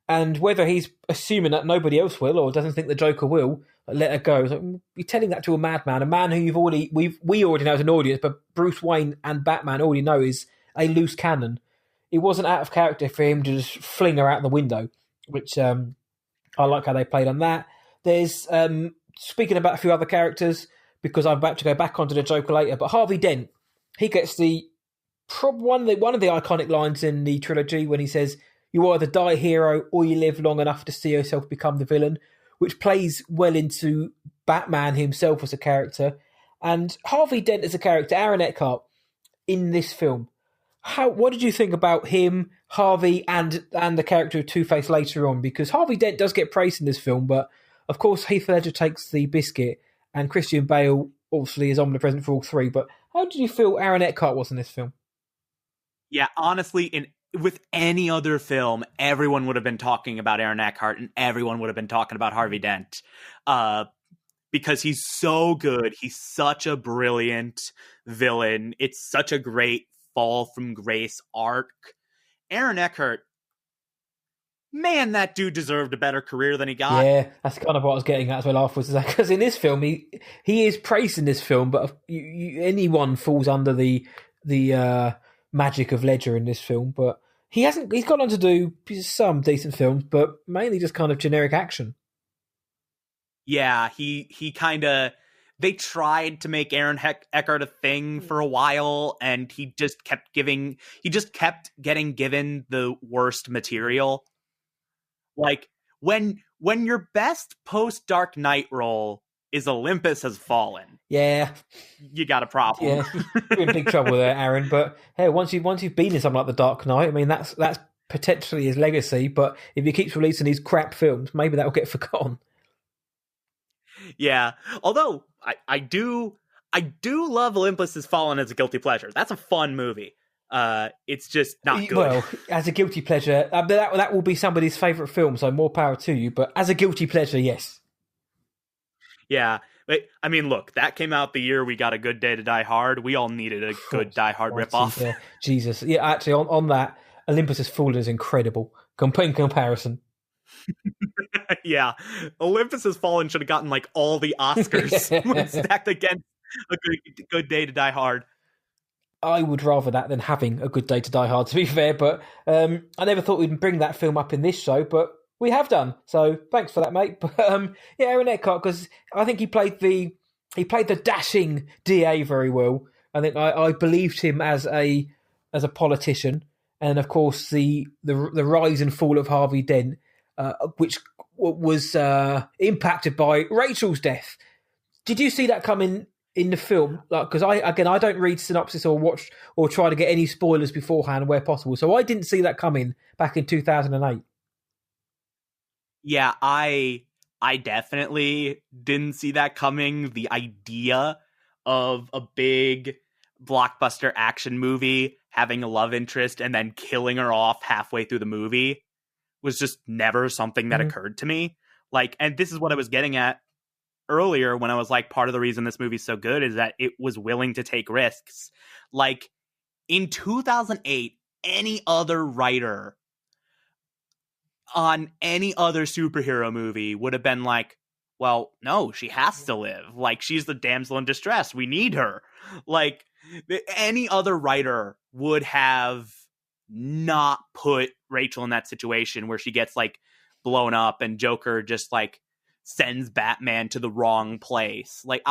And whether he's assuming that nobody else will, or doesn't think the Joker will, let her go. Like, you're telling that to a madman, a man who we already know as an audience, but Bruce Wayne and Batman already know is a loose cannon. It wasn't out of character for him to just fling her out the window, which I like how they played on that. There's speaking about a few other characters, because I'm about to go back onto the Joker later, but Harvey Dent, he gets one of the iconic lines in the trilogy when he says, "You either die a hero or you live long enough to see yourself become the villain," which plays well into Batman himself as a character. And Harvey Dent as a character, Aaron Eckhart, in this film, what did you think about him, Harvey, and the character of Two-Face later on? Because Harvey Dent does get praised in this film, but of course Heath Ledger takes the biscuit, and Christian Bale obviously is omnipresent for all three. But how did you feel Aaron Eckhart was in this film? Yeah, honestly, with any other film, everyone would have been talking about Aaron Eckhart, and everyone would have been talking about Harvey Dent, because he's so good. He's such a brilliant villain. It's such a great fall from grace arc. Aaron Eckhart, man, that dude deserved a better career than he got. Yeah, that's kind of what I was getting at as well afterwards. Because in this film, he is praised in this film, but anyone falls under the magic of Ledger in this film. But he's gone on to do some decent films, but mainly just kind of generic action. Yeah, he kind of, they tried to make Aaron Eckhart a thing for a while, and he just kept getting given the worst material. Like, when your best post Dark Knight role is Olympus Has Fallen, yeah, you got a problem. Yeah, you're in big trouble there, Aaron. But hey, once you've been in something like the Dark Knight, I mean, that's potentially his legacy. But if he keeps releasing these crap films, maybe that will get forgotten. Yeah, although I do love Olympus Has Fallen as a guilty pleasure. That's a fun movie. It's just not good. Well, as a guilty pleasure, that will be somebody's favourite film, so more power to you. But as a guilty pleasure, yes. Yeah, but I mean, look, that came out the year we got A Good Day to Die Hard. We all needed a good Die Hard ripoff. Yeah, Jesus. Yeah, actually, on that, Olympus Has Fallen is incredible. In comparison. Yeah, Olympus Has Fallen should have gotten like all the Oscars when stacked against A Good Day to Die Hard. I would rather that than having A Good Day to Die Hard, to be fair. But I never thought we'd bring that film up in this show, but we have done. So thanks for that, mate. But yeah, Aaron Eckhart, because I think he played the dashing DA very well. I think I believed him as a politician, and of course the rise and fall of Harvey Dent, which was impacted by Rachel's death. Did you see that coming in the film? Like, because I don't read synopsis or watch or try to get any spoilers beforehand where possible, so I didn't see that coming back in 2008. Yeah, I definitely didn't see that coming. The idea of a big blockbuster action movie having a love interest and then killing her off halfway through the movie was just never something that occurred to me. Like, and this is what I was getting at earlier when I was like, part of the reason this movie's so good is that it was willing to take risks. Like, in 2008, any other writer on any other superhero movie would have been like, well, no, she has to live. Like, she's the damsel in distress. We need her. Like, any other writer would have not put Rachel in that situation where she gets like blown up and Joker just like sends Batman to the wrong place. Like,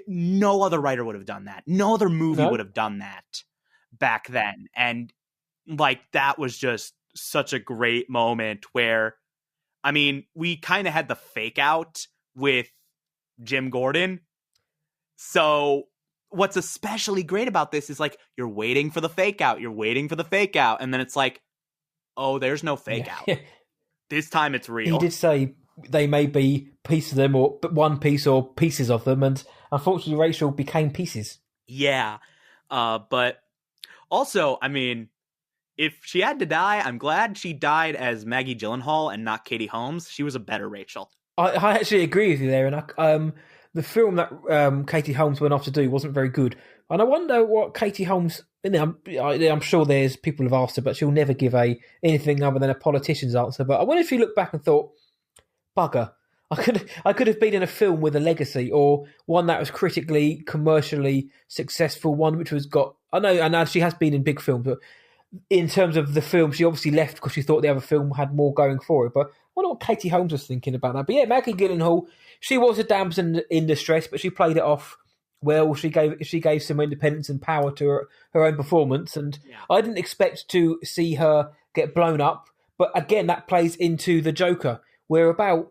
no other writer would have done that. No other movie would have done that back then. And like, that was just such a great moment where, I mean, we kind of had the fake out with Jim Gordon. So what's especially great about this is like, you're waiting for the fake out. And then it's like, oh, there's no fake out. This time it's real. He did say they may be pieces of them, or one piece or pieces of them, and unfortunately Rachel became pieces. Yeah. But also, I mean, if she had to die, I'm glad she died as Maggie Gyllenhaal and not Katie Holmes. She was a better Rachel. I actually agree with you there, and the film that Katie Holmes went off to do wasn't very good, and I wonder what Katie Holmes. I'm sure there's people who've asked her, but she'll never give anything other than a politician's answer. But I wonder if she looked back and thought, "Bugger, I could have been in a film with a legacy, or one that was critically, commercially successful, one which was got." I know she has been in big films, but in terms of the film, she obviously left because she thought the other film had more going for it. But I wonder what Katie Holmes was thinking about that. But yeah, Maggie Gyllenhaal, she was a damsel in distress, but she played it off well. She gave some independence and power to her own performance, and I didn't expect to see her get blown up. But again, that plays into the Joker. We're about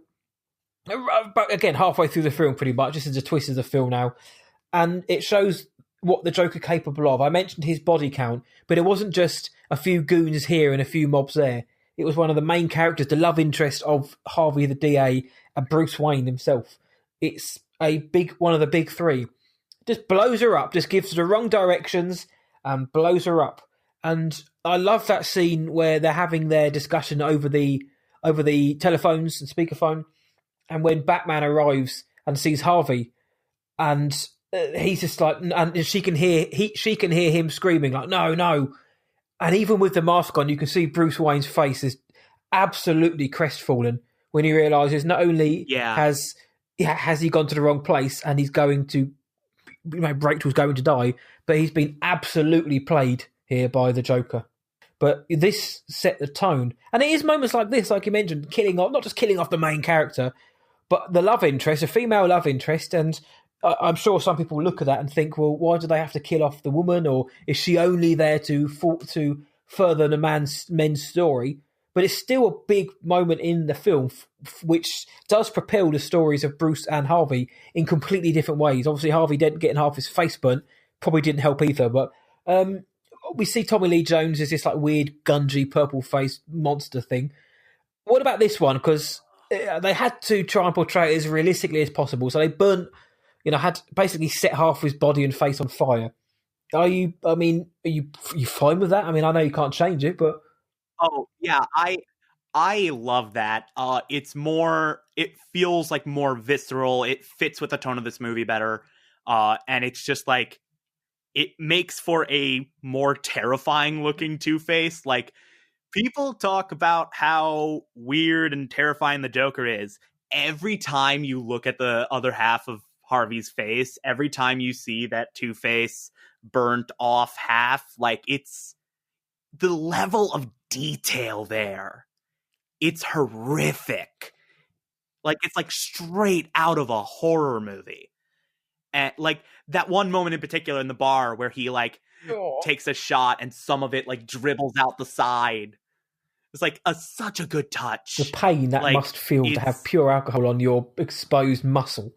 again halfway through the film, pretty much. This is a twist of the film now, and it shows what the Joker capable of. I mentioned his body count, but it wasn't just a few goons here and a few mobs there. It was one of the main characters, the love interest of Harvey the DA and Bruce Wayne himself. It's one of the big three. Just blows her up, just gives her the wrong directions and blows her up. And I love that scene where they're having their discussion over the telephones and speakerphone. And when Batman arrives and sees Harvey, and he's just like, and she can hear him screaming like, "No, no!" And even with the mask on, you can see Bruce Wayne's face is absolutely crestfallen when he realizes not only has he gone to the wrong place and he's going to, Rachel's going to die, but he's been absolutely played here by the Joker. But this set the tone, and it is moments like this, like you mentioned, not just killing off the main character, but the love interest, a female love interest, and I'm sure some people look at that and think, well, why do they have to kill off the woman, or is she only there to further the men's story? But it's still a big moment in the film, which does propel the stories of Bruce and Harvey in completely different ways. Obviously, Harvey getting half his face burnt probably didn't help either, but we see Tommy Lee Jones as this like weird, gungy, purple-faced monster thing. What about this one? Because they had to try and portray it as realistically as possible, so they burnt, had basically set half his body and face on fire. Are you fine with that? I mean, I know you can't change it, but... Oh, yeah, I love that. It feels like more visceral. It fits with the tone of this movie better. And it's just like, it makes for a more terrifying looking Two-Face. Like, people talk about how weird and terrifying the Joker is. Every time you look at the other half of Harvey's face, every time you see that Two-Face burnt off half, like, it's the level of detail there. It's horrific. Like, it's like straight out of a horror movie. And like that one moment in particular in the bar where he like takes a shot and some of it like dribbles out the side. It's like such a good touch. The pain that must feel to have pure alcohol on your exposed muscle.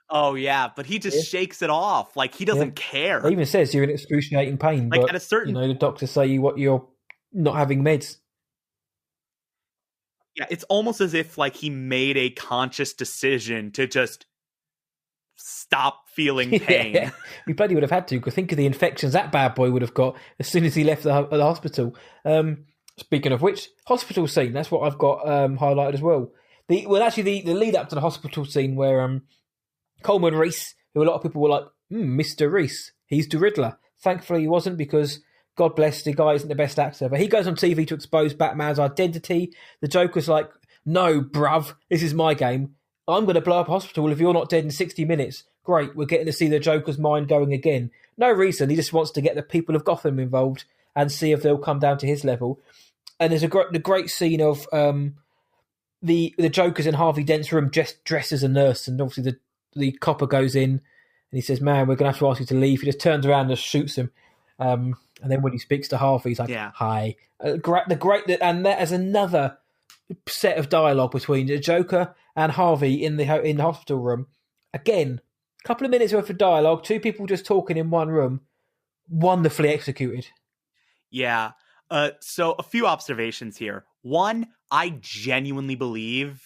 Oh yeah, but he just shakes it off. Like, he doesn't care. He even says you're in excruciating pain. Like, but, at a certain, the doctors say you're not having meds. Yeah, it's almost as if like he made a conscious decision to just stop feeling pain. Yeah, he bloody would have had to, because think of the infections that bad boy would have got as soon as he left the hospital. Speaking of which, hospital scene, that's what I've got highlighted as well. The lead up to the hospital scene where Coleman Reese, who a lot of people were like, Mr. Reese, he's the Riddler. Thankfully he wasn't, because God bless, the guy isn't the best actor. But he goes on TV to expose Batman's identity. The Joker's like, no, bruv, this is my game. I'm going to blow up a hospital if you're not dead in 60 minutes. Great, we're getting to see the Joker's mind going again. No reason, he just wants to get the people of Gotham involved and see if they'll come down to his level. And there's the great scene of the Joker's in Harvey Dent's room dressed as a nurse, and obviously the copper goes in and he says, man, we're going to have to ask you to leave. He just turns around and just shoots him. And then when he speaks to Harvey, he's like, hi. And that is another set of dialogue between the Joker and Harvey in the hospital room. Again, a couple of minutes worth of dialogue, two people just talking in one room, wonderfully executed. Yeah. So a few observations here. One, I genuinely believe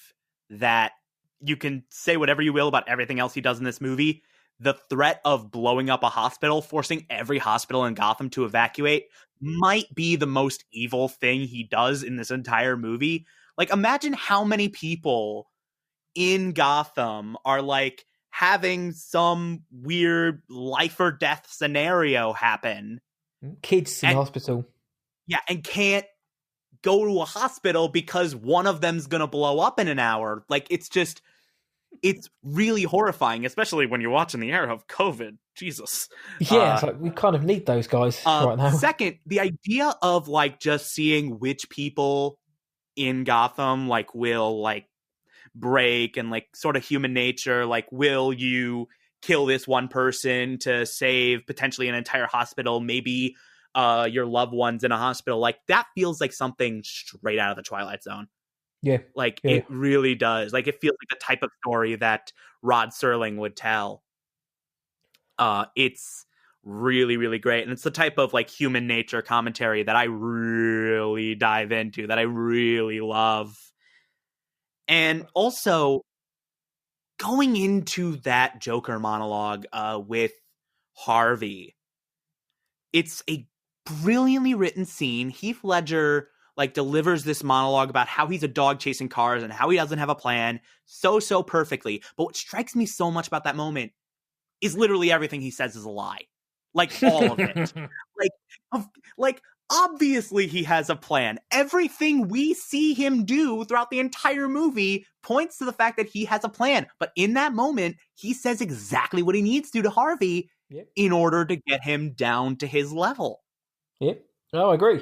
that you can say whatever you will about everything else he does in this movie. The threat of blowing up a hospital, forcing every hospital in Gotham to evacuate, might be the most evil thing he does in this entire movie. Like, imagine how many people in Gotham are like having some weird life or death scenario happen. Kids in the hospital. Yeah, and can't go to a hospital because one of them's gonna blow up in an hour. Like, it's really horrifying, especially when you're watching the era of COVID. Jesus. Yeah, it's like we kind of need those guys right now. Second, the idea of like just seeing which people in Gotham like will like break and like sort of human nature, like will you kill this one person to save potentially an entire hospital, maybe your loved ones in a hospital, like that feels like something straight out of the Twilight Zone. Yeah. Like it really does. Like it feels like the type of story that Rod Serling would tell. It's really, really great. And it's the type of like human nature commentary that I really dive into, that I really love. And also going into that Joker monologue with Harvey, it's a brilliantly written scene. Heath Ledger like delivers this monologue about how he's a dog chasing cars and how he doesn't have a plan so perfectly. But what strikes me so much about that moment is literally everything he says is a lie. Like all of it. like obviously he has a plan. Everything we see him do throughout the entire movie points to the fact that he has a plan. But in that moment, he says exactly what he needs to Harvey in order to get him down to his level. Yep. No, I agree.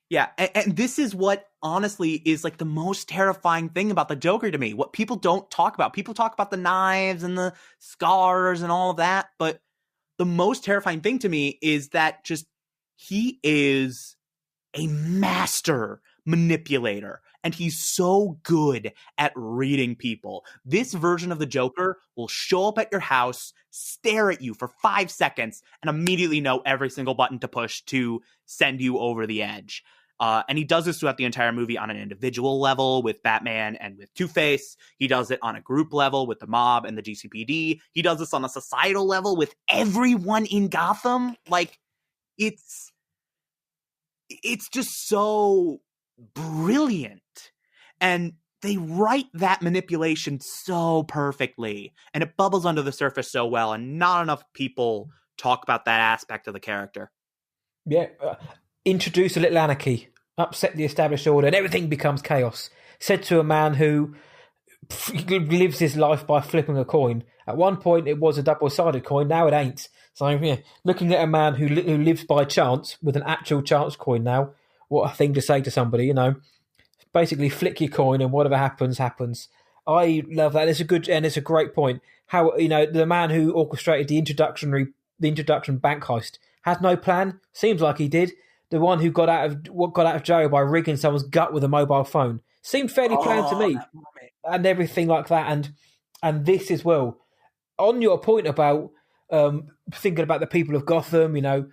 Yeah, and this is what honestly is like the most terrifying thing about the Joker to me. What people don't talk about. People talk about the knives and the scars and all of that, but the most terrifying thing to me is that just he is a master manipulator, and he's so good at reading people. This version of the Joker will show up at your house, stare at you for 5 seconds, and immediately know every single button to push to send you over the edge. And he does this throughout the entire movie on an individual level with Batman and with Two-Face. He does it on a group level with the mob and the GCPD. He does this on a societal level with everyone in Gotham. Like, it's just so brilliant. And they write that manipulation so perfectly. And it bubbles under the surface so well. And not enough people talk about that aspect of the character. Yeah. Introduce a little anarchy, upset the established order, and everything becomes chaos. Said to a man who lives his life by flipping a coin. At one point, it was a double-sided coin. Now it ain't. So, yeah, looking at a man who lives by chance with an actual chance coin now, what a thing to say to somebody, you know. Basically, flick your coin and whatever happens, happens. I love that. It's a great point. How, you know, the man who orchestrated the introduction bank heist had no plan. Seems like he did. The one who got out of jail by rigging someone's gut with a mobile phone seemed fairly planned to me, and everything like that. And this as well. On your point about thinking about the people of Gotham, you know,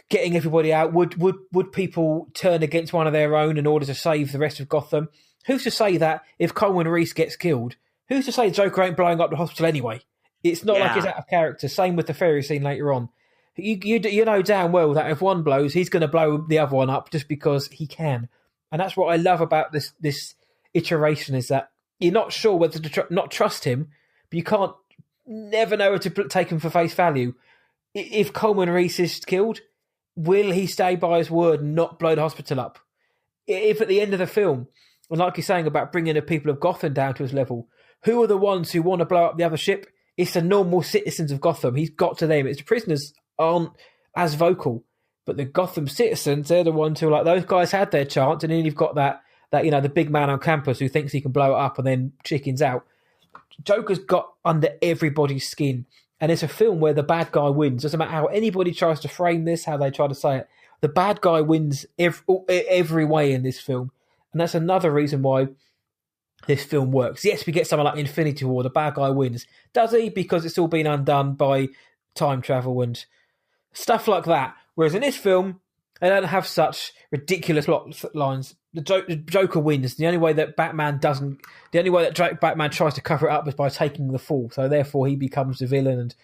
getting everybody out, would people turn against one of their own in order to save the rest of Gotham? Who's to say that if Coleman Reese gets killed, who's to say Joker ain't blowing up the hospital anyway? It's not like he's out of character. Same with the ferry scene later on. You know damn well that if one blows, he's going to blow the other one up just because he can. And that's what I love about this iteration, is that you're not sure whether to not trust him, but you can't never know whether to take him for face value. If Coleman Reese is killed, will he stay by his word and not blow the hospital up? If at the end of the film, and like you're saying about bringing the people of Gotham down to his level, who are the ones who want to blow up the other ship? It's the normal citizens of Gotham. He's got to them. It's the prisoners aren't as vocal, but the Gotham citizens, they're the ones who are like, those guys had their chance, and then you've got that you know, the big man on campus who thinks he can blow it up and then chickens out. Joker's got under everybody's skin, and it's a film where the bad guy wins. Doesn't matter how anybody tries to frame this, how they try to say it, the bad guy wins every way in this film. And that's another reason why this film works. Yes, we get something like Infinity War, the bad guy wins. Does he? Because it's all been undone by time travel and stuff like that. Whereas in this film, they don't have such ridiculous plot lines. the Joker wins. The only way that Batman tries to cover it up is by taking the fall. So therefore, he becomes the villain, and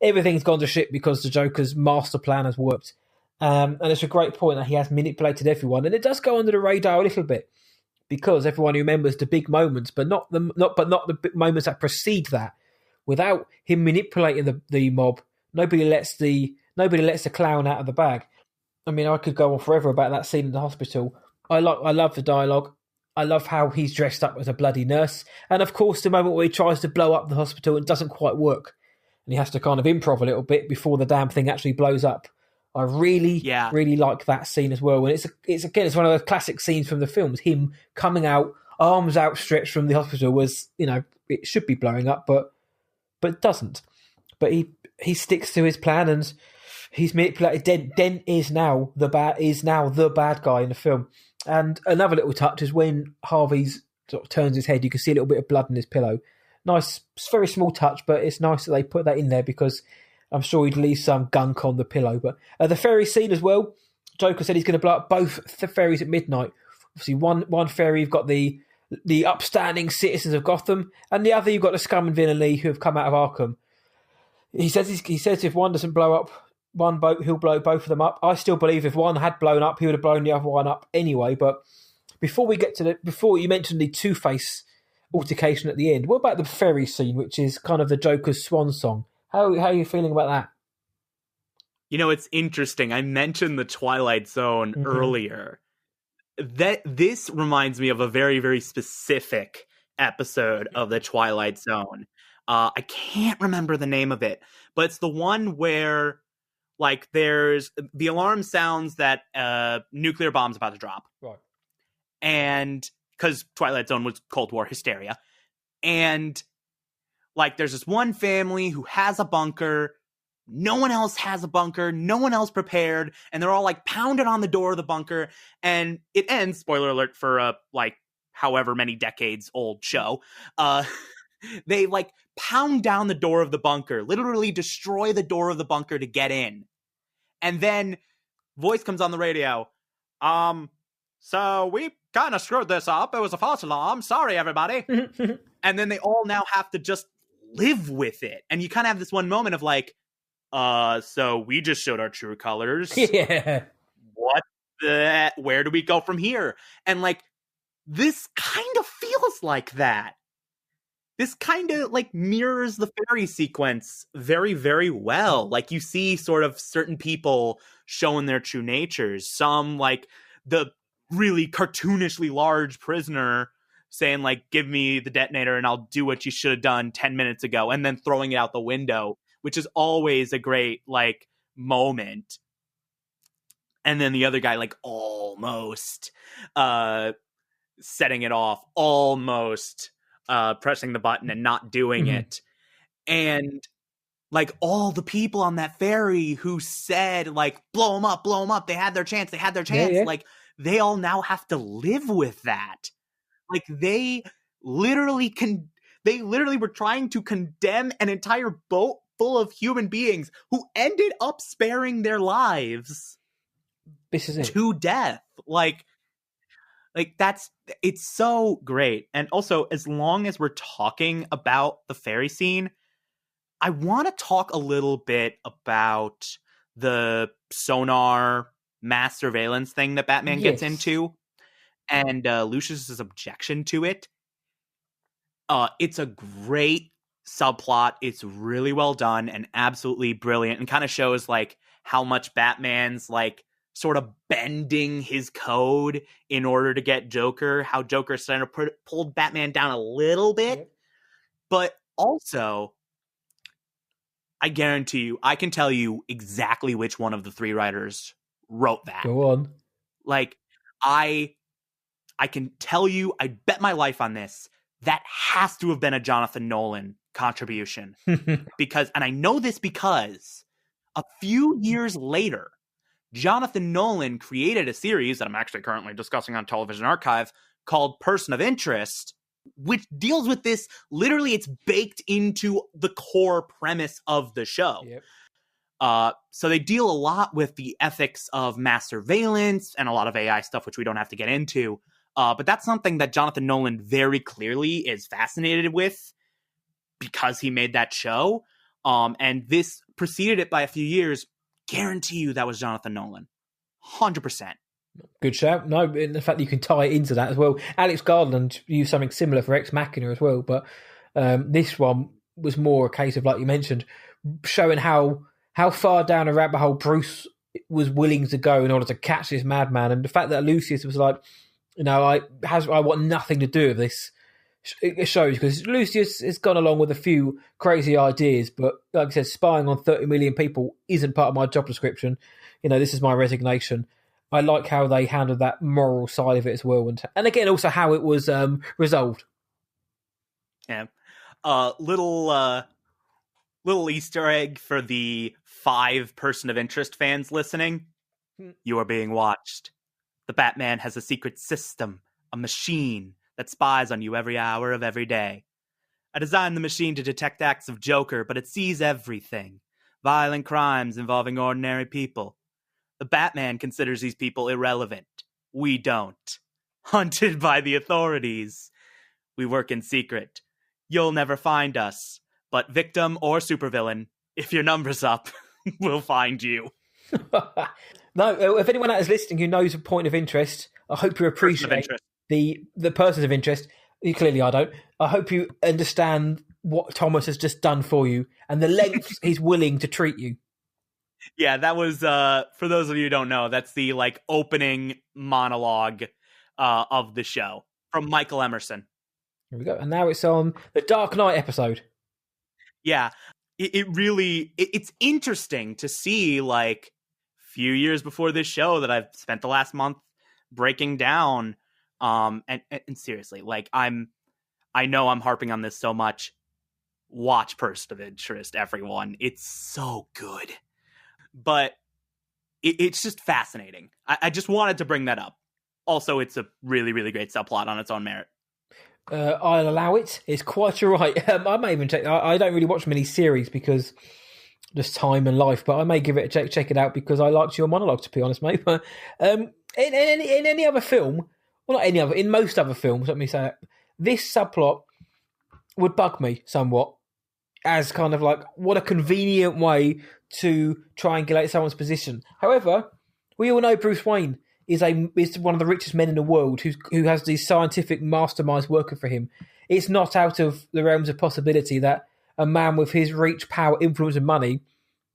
everything's gone to shit because the Joker's master plan has worked. And it's a great point that he has manipulated everyone, and it does go under the radar a little bit because everyone remembers the big moments, but not the big moments that precede that. Without him manipulating the mob, nobody lets the clown out of the bag. I mean, I could go on forever about that scene in the hospital. I love the dialogue. I love how he's dressed up as a bloody nurse, and of course, the moment where he tries to blow up the hospital and doesn't quite work, and he has to kind of improv a little bit before the damn thing actually blows up. I really like that scene as well. And it's one of the classic scenes from the films. Him coming out, arms outstretched from the hospital, was, you know, it should be blowing up, but it doesn't. But he sticks to his plan, and he's manipulated. Dent is now the bad guy in the film. And another little touch is when Harvey's sort of turns his head, you can see a little bit of blood in his pillow. Nice, very small touch, but it's nice that they put that in there because I'm sure he'd leave some gunk on the pillow. But the ferry scene as well, Joker said he's going to blow up both the ferries at midnight. Obviously, one ferry, you've got the upstanding citizens of Gotham, and the other you've got the scum and villainy who have come out of Arkham. He says if one doesn't blow up one boat, he'll blow both of them up. I still believe if one had blown up, he would have blown the other one up anyway. But before you mentioned the Two-Face altercation at the end, what about the ferry scene, which is kind of the Joker's swan song? How are you feeling about that? You know, it's interesting. I mentioned the Twilight Zone earlier. This reminds me of a very, very specific episode of the Twilight Zone. I can't remember the name of it, but it's the one where, like, there's the alarm sounds that nuclear bomb's about to drop. Right. And because Twilight Zone was Cold War hysteria. And, like, there's this one family who has a bunker. No one else has a bunker. No one else prepared. And they're all, like, pounding on the door of the bunker. And it ends, spoiler alert for a, like, however many decades old show. They, like, pound down the door of the bunker, literally destroy the door of the bunker to get in. And then voice comes on the radio. So we kind of screwed this up. It was a false alarm. Sorry, everybody. And then they all now have to just live with it. And you kind of have this one moment of like, so we just showed our true colors. Yeah. Where do we go from here? And like, this kind of feels like that. This kind of like mirrors the fairy sequence very, very well. Like you see sort of certain people showing their true natures. Some like the really cartoonishly large prisoner saying like, give me the detonator and I'll do what you should have done 10 minutes ago. And then throwing it out the window, which is always a great like moment. And then the other guy like almost setting it off, almost pressing the button and not doing it. And like all the people on that ferry who said like, blow them up. They had their chance. Yeah. Like they all now have to live with that. Like they literally were trying to condemn an entire boat full of human beings who ended up sparing their lives. This is it. To death. Like it's so great. And also, as long as we're talking about the ferry scene, I want to talk a little bit about the sonar mass surveillance thing that Batman gets into and Lucius's objection to it. It's a great subplot. It's really well done and absolutely brilliant, and kind of shows like how much Batman's like sort of bending his code in order to get Joker, how Joker's trying to pulled Batman down a little bit. But also, I guarantee you, I can tell you exactly which one of the three writers wrote that. Go on. Like, I can tell you, I bet my life on this, that has to have been a Jonathan Nolan contribution. And I know this because a few years later, Jonathan Nolan created a series that I'm actually currently discussing on Television Archive called Person of Interest, which deals with this. Literally, it's baked into the core premise of the show. So they deal a lot with the ethics of mass surveillance and a lot of AI stuff, which we don't have to get into. But that's something that Jonathan Nolan very clearly is fascinated with because he made that show. And this preceded it by a few years. Guarantee you that was Jonathan Nolan. 100%. Good shout. No, in the fact that you can tie it into that as well. Alex Garland used something similar for Ex Machina as well, but this one was more a case of, like you mentioned, showing how far down a rabbit hole Bruce was willing to go in order to catch this madman, and the fact that Lucius was like, I want nothing to do with this. It shows, because Lucius has gone along with a few crazy ideas, but like I said, spying on 30 million people isn't part of my job description. This is my resignation. I like how they handled that moral side of it as well, and again also how it was resolved. Yeah, little Easter egg for the 5 person of interest fans listening. You are being watched. The Batman has a secret system, a machine that spies on you every hour of every day. I designed the machine to detect acts of Joker, but it sees everything. Violent crimes involving ordinary people. The Batman considers these people irrelevant. We don't. Hunted by the authorities. We work in secret. You'll never find us. But victim or supervillain, if your number's up, we'll find you. No, if anyone out is listening who knows a point of interest, I hope you appreciate the persons of interest. Clearly I don't. I hope you understand what Thomas has just done for you and the lengths he's willing to treat you. Yeah, that was, for those of you who don't know, that's the opening monologue of the show from Michael Emerson. Here we go. And now it's on the Dark Knight episode. Yeah, it's interesting to see, few years before this show that I've spent the last month breaking down. And seriously, I know I'm harping on this so much. Watch Person of Interest, everyone. It's so good. But it's just fascinating. I just wanted to bring that up. Also, it's a really, really great subplot on its own merit. I'll allow it. It's quite all right. I may even check. I don't really watch many series because just time and life, but I may give it a check it out because I liked your monologue, to be honest, mate. But in any other film, well, not any other, in most other films, let me say it, this subplot would bug me somewhat as kind of what a convenient way to triangulate someone's position. However, we all know Bruce Wayne is one of the richest men in the world who has these scientific masterminds working for him. It's not out of the realms of possibility that a man with his reach, power, influence and money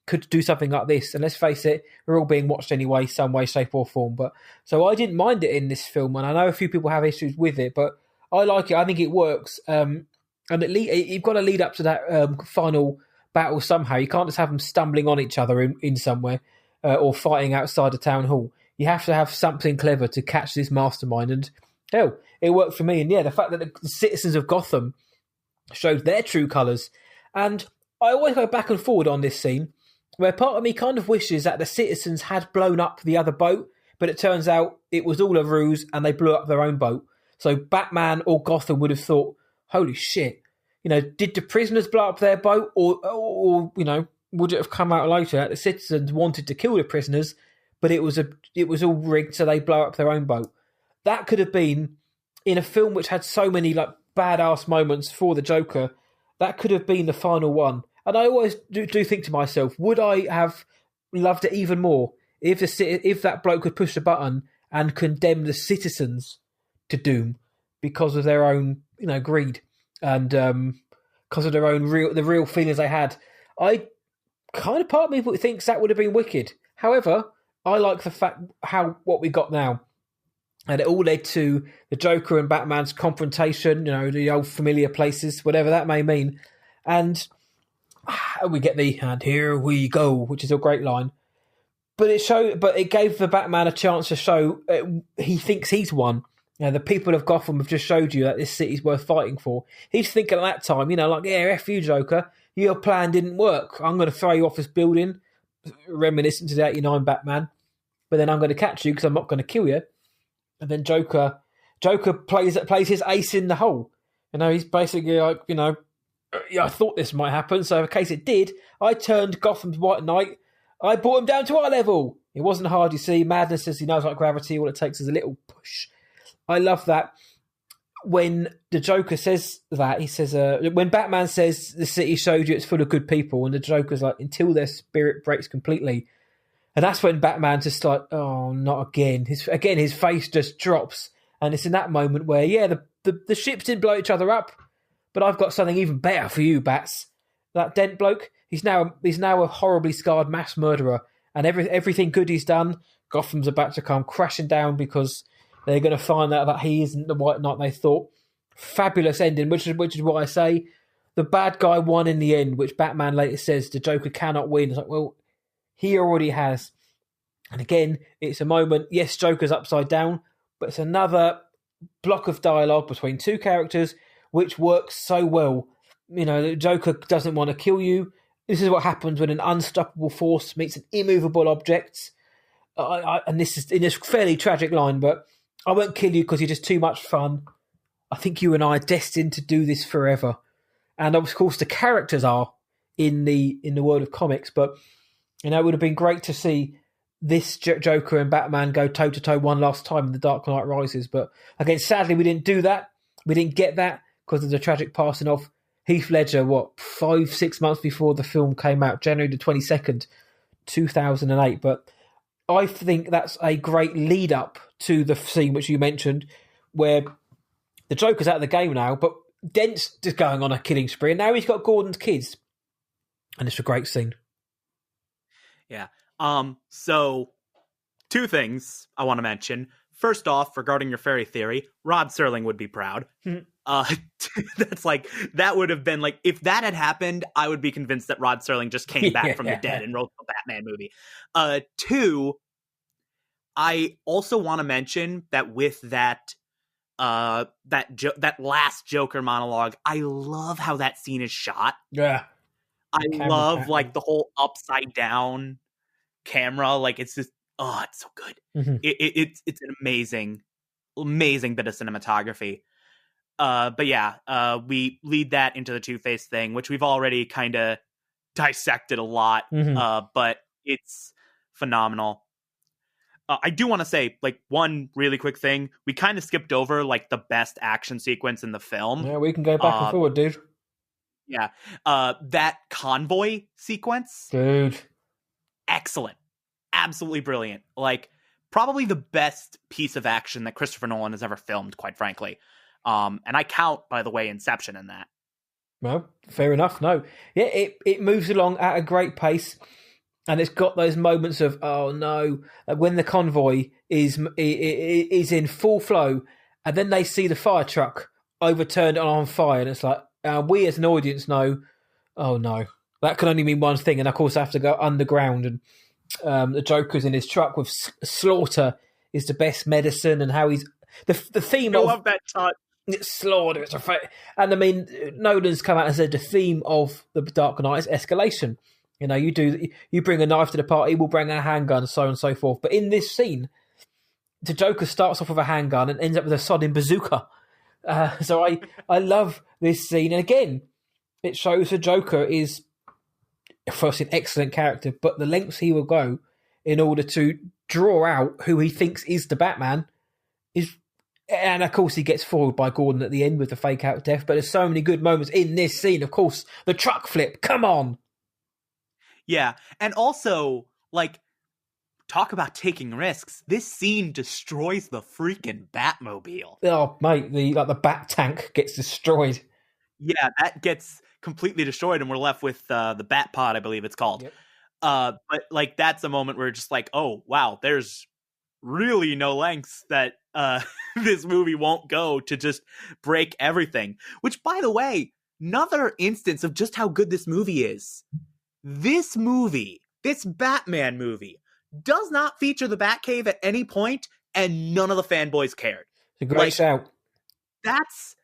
could do something like this. And let's face it, we're all being watched anyway, some way, shape or form. But so I didn't mind it in this film, and I know a few people have issues with it, but I like it. I think it works. And you've got to lead up to that final battle somehow. You can't just have them stumbling on each other in somewhere or fighting outside the town hall. You have to have something clever to catch this mastermind. And hell, it worked for me. And yeah, the fact that the citizens of Gotham showed their true colours. And I always go back and forward on this scene, where part of me kind of wishes that the citizens had blown up the other boat, but it turns out it was all a ruse and they blew up their own boat. So Batman or Gotham would have thought, holy shit, did the prisoners blow up their boat or would it have come out later that the citizens wanted to kill the prisoners, but it was all rigged so they blow up their own boat? That could have been, in a film which had so many badass moments for the Joker, that could have been the final one. And I always do think to myself, would I have loved it even more if that bloke could push the button and condemn the citizens to doom because of their own greed and because of their own real feelings they had? I kind of part of me thinks that would have been wicked. However, I like the fact what we got now. And it all led to the Joker and Batman's confrontation, the old familiar places, whatever that may mean. And we get and here we go, which is a great line. But it gave the Batman a chance to show he thinks he's won. The people of Gotham have just showed you that this city's worth fighting for. He's thinking at that time, yeah, F you, Joker. Your plan didn't work. I'm going to throw you off this building, reminiscent to the 89 Batman. But then I'm going to catch you because I'm not going to kill you. And then Joker plays his ace in the hole. He's basically I thought this might happen, so in case it did, I turned Gotham's White Knight. I brought him down to our level. It wasn't hard, you see. Madness says he knows like gravity. All it takes is a little push. I love that when the Joker says that, he says, when Batman says the city showed you it's full of good people, and the Joker's like, until their spirit breaks completely. And that's when Batman's just like, oh, not again. His face just drops. And it's in that moment where, yeah, the ships didn't blow each other up, but I've got something even better for you, Bats. That Dent bloke, he's now a horribly scarred mass murderer. And everything good he's done, Gotham's about to come crashing down because they're going to find out that he isn't the White Knight they thought. Fabulous ending, which is what I say. The bad guy won in the end, which Batman later says the Joker cannot win. It's like, well, he already has. And again, it's a moment, yes, Joker's upside down, but it's another block of dialogue between two characters which works so well. You know, the Joker doesn't want to kill you. This is what happens when an unstoppable force meets an immovable object. And this is in this fairly tragic line, but I won't kill you because you're just too much fun. I think you and I are destined to do this forever. And of course, the characters are in the world of comics, but you know, it would have been great to see this Joker and Batman go toe to toe one last time in The Dark Knight Rises. But again, sadly, we didn't do that. We didn't get that because of the tragic passing of Heath Ledger. 5-6 months before the film came out, January the 22nd, 2008. But I think that's a great lead up to the scene which you mentioned, where the Joker's out of the game now, but Dent's just going on a killing spree, and now he's got Gordon's kids, and it's a great scene. Yeah. So two things I want to mention. First off, regarding your fairy theory, Rod Serling would be proud. That would have been like, if that had happened, I would be convinced that Rod Serling just came back from the dead and wrote the Batman movie. Two, I also want to mention that with that last Joker monologue, I love how that scene is shot. Yeah. I love like the whole upside down camera. Like it's just, it's so good. Mm-hmm. It's an amazing bit of cinematography. But yeah, we lead that into the Two-Face thing, which we've already kind of dissected a lot. Mm-hmm. But it's phenomenal. I do want to say, like, one really quick thing. We kind of skipped over, like, the best action sequence in the film. Yeah, we can go back and forward, dude. Yeah. That convoy sequence. Dude. Excellent. Absolutely brilliant. Like, probably the best piece of action that Christopher Nolan has ever filmed, quite frankly. And I count, by the way, Inception in that. Well, fair enough. No. Yeah, it moves along at a great pace. And it's got those moments of, oh no, when the convoy is in full flow, and then they see the fire truck overturned and on fire, and it's like, we as an audience know, oh no, that can only mean one thing. And of course, I have to go underground, and the Joker's in his truck with slaughter is the best medicine, and how he's the theme. I love that touch. Slaughter, it's and I mean, Nolan's come out and said the theme of The Dark Knight is escalation. You know, you bring a knife to the party, we'll bring a handgun, so on and so forth. But in this scene, the Joker starts off with a handgun and ends up with a sodding bazooka. So I love this scene. And again, it shows the Joker is, first, an excellent character, but the lengths he will go in order to draw out who he thinks is the Batman is... And of course, he gets foiled by Gordon at the end with the fake out death. But there's so many good moments in this scene. Of course, the truck flip, come on! Yeah, and also, like, talk about taking risks. This scene destroys the freaking Batmobile. Oh, mate, the Bat tank gets destroyed. Yeah, that gets completely destroyed, and we're left with the Bat Pod, I believe it's called. Yep. But, like, that's a moment where it's just like, oh, wow, there's really no lengths that this movie won't go to just break everything. Which, by the way, another instance of just how good this movie is. This movie, this Batman movie, does not feature the Batcave at any point, and none of the fanboys cared. It's a great shout. That's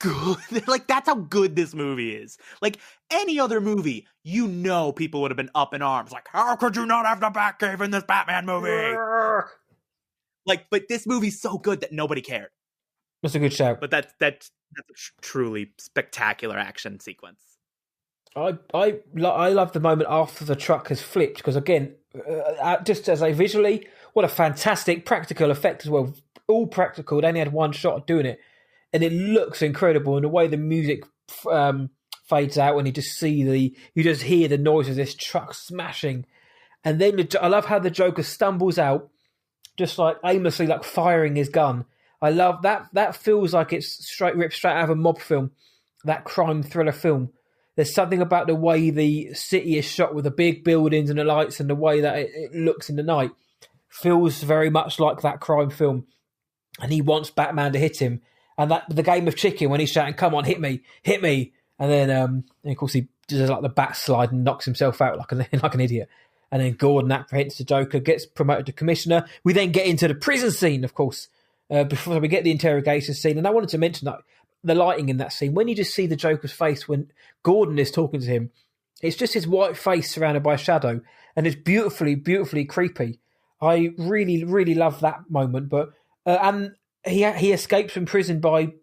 good. Like, that's how good this movie is. Like, any other movie, you know people would have been up in arms. Like, how could you not have the Batcave in this Batman movie? Like, but this movie's so good that nobody cared. That's a good shout. But that's a truly spectacular action sequence. I love the moment after the truck has flipped, because again, just as visually, what a fantastic practical effect as well. all practical. They only had one shot of doing it, and it looks incredible. And the way the music fades out, and you just hear the noise of this truck smashing, and then I love how the Joker stumbles out, just like aimlessly, like firing his gun. I love that. That feels like it's ripped straight out of a mob film, that crime thriller film. There's something about the way the city is shot with the big buildings and the lights and the way that it looks in the night. Feels very much like that crime film. And he wants Batman to hit him. And that the game of chicken when he's shouting, "Come on, hit me, hit me!" And then, and of course, he does like the bat slide and knocks himself out like an idiot. And then Gordon apprehends the Joker, gets promoted to commissioner. We then get into the prison scene, of course, before we get the interrogation scene. And I wanted to mention that the lighting in that scene, when you just see the Joker's face when Gordon is talking to him, it's just his white face surrounded by shadow, and it's beautifully, beautifully creepy. I really, really love that moment. But and he escapes from prison by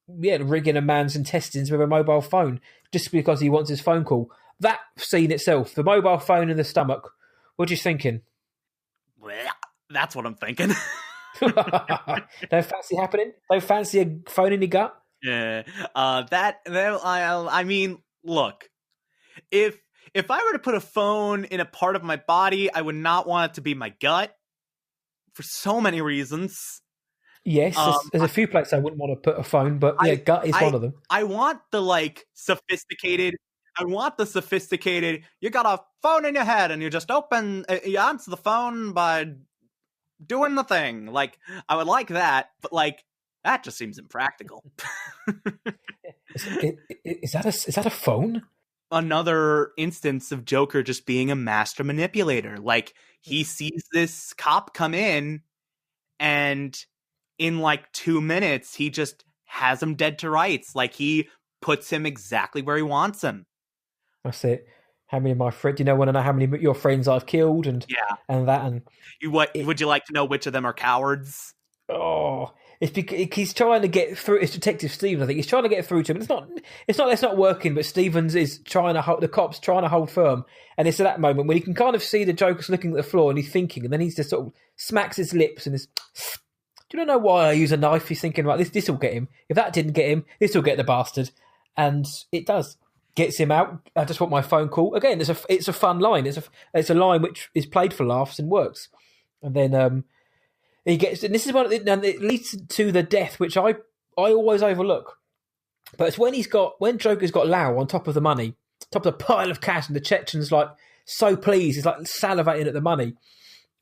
rigging a man's intestines with a mobile phone just because he wants his phone call. That scene itself, the mobile phone in the stomach. What are you thinking? Well, that's what I'm thinking. No fancy happening? No fancy a phone in your gut? Yeah, I mean, look, if I were to put a phone in a part of my body, I would not want it to be my gut for so many reasons. Yes, there's a few places I wouldn't want to put a phone, but gut is one of them. I want the sophisticated. You got a phone in your head, and you just you answer the phone by doing the thing. Like, I would like that, but that just seems impractical. Is that a phone? Another instance of Joker just being a master manipulator. Like, he sees this cop come in, and in 2 minutes, he just has him dead to rights. Like, he puts him exactly where he wants him. That's it. How many of my friends? Do you want to know how many of your friends I've killed and that and would you like to know which of them are cowards? Oh, it's because he's trying to get through. It's Detective Stevens. I think he's trying to get through to him. It's not working. But Stevens is trying to hold the cops, trying to hold firm. And it's at that moment when he can kind of see the Joker's looking at the floor and he's thinking, and then he's just sort of smacks his lips and is. Do you know why I use a knife? He's thinking, right, this will get him. If that didn't get him, this will get the bastard, and it does. Gets him out. I just want my phone call again. It's a fun line. It's a line which is played for laughs and works. And then he gets, and this is one. And it leads to the death, which I always overlook. But it's when Joker's got Lau on top of the money, top of the pile of cash, and the Chechen's so pleased. He's salivating at the money.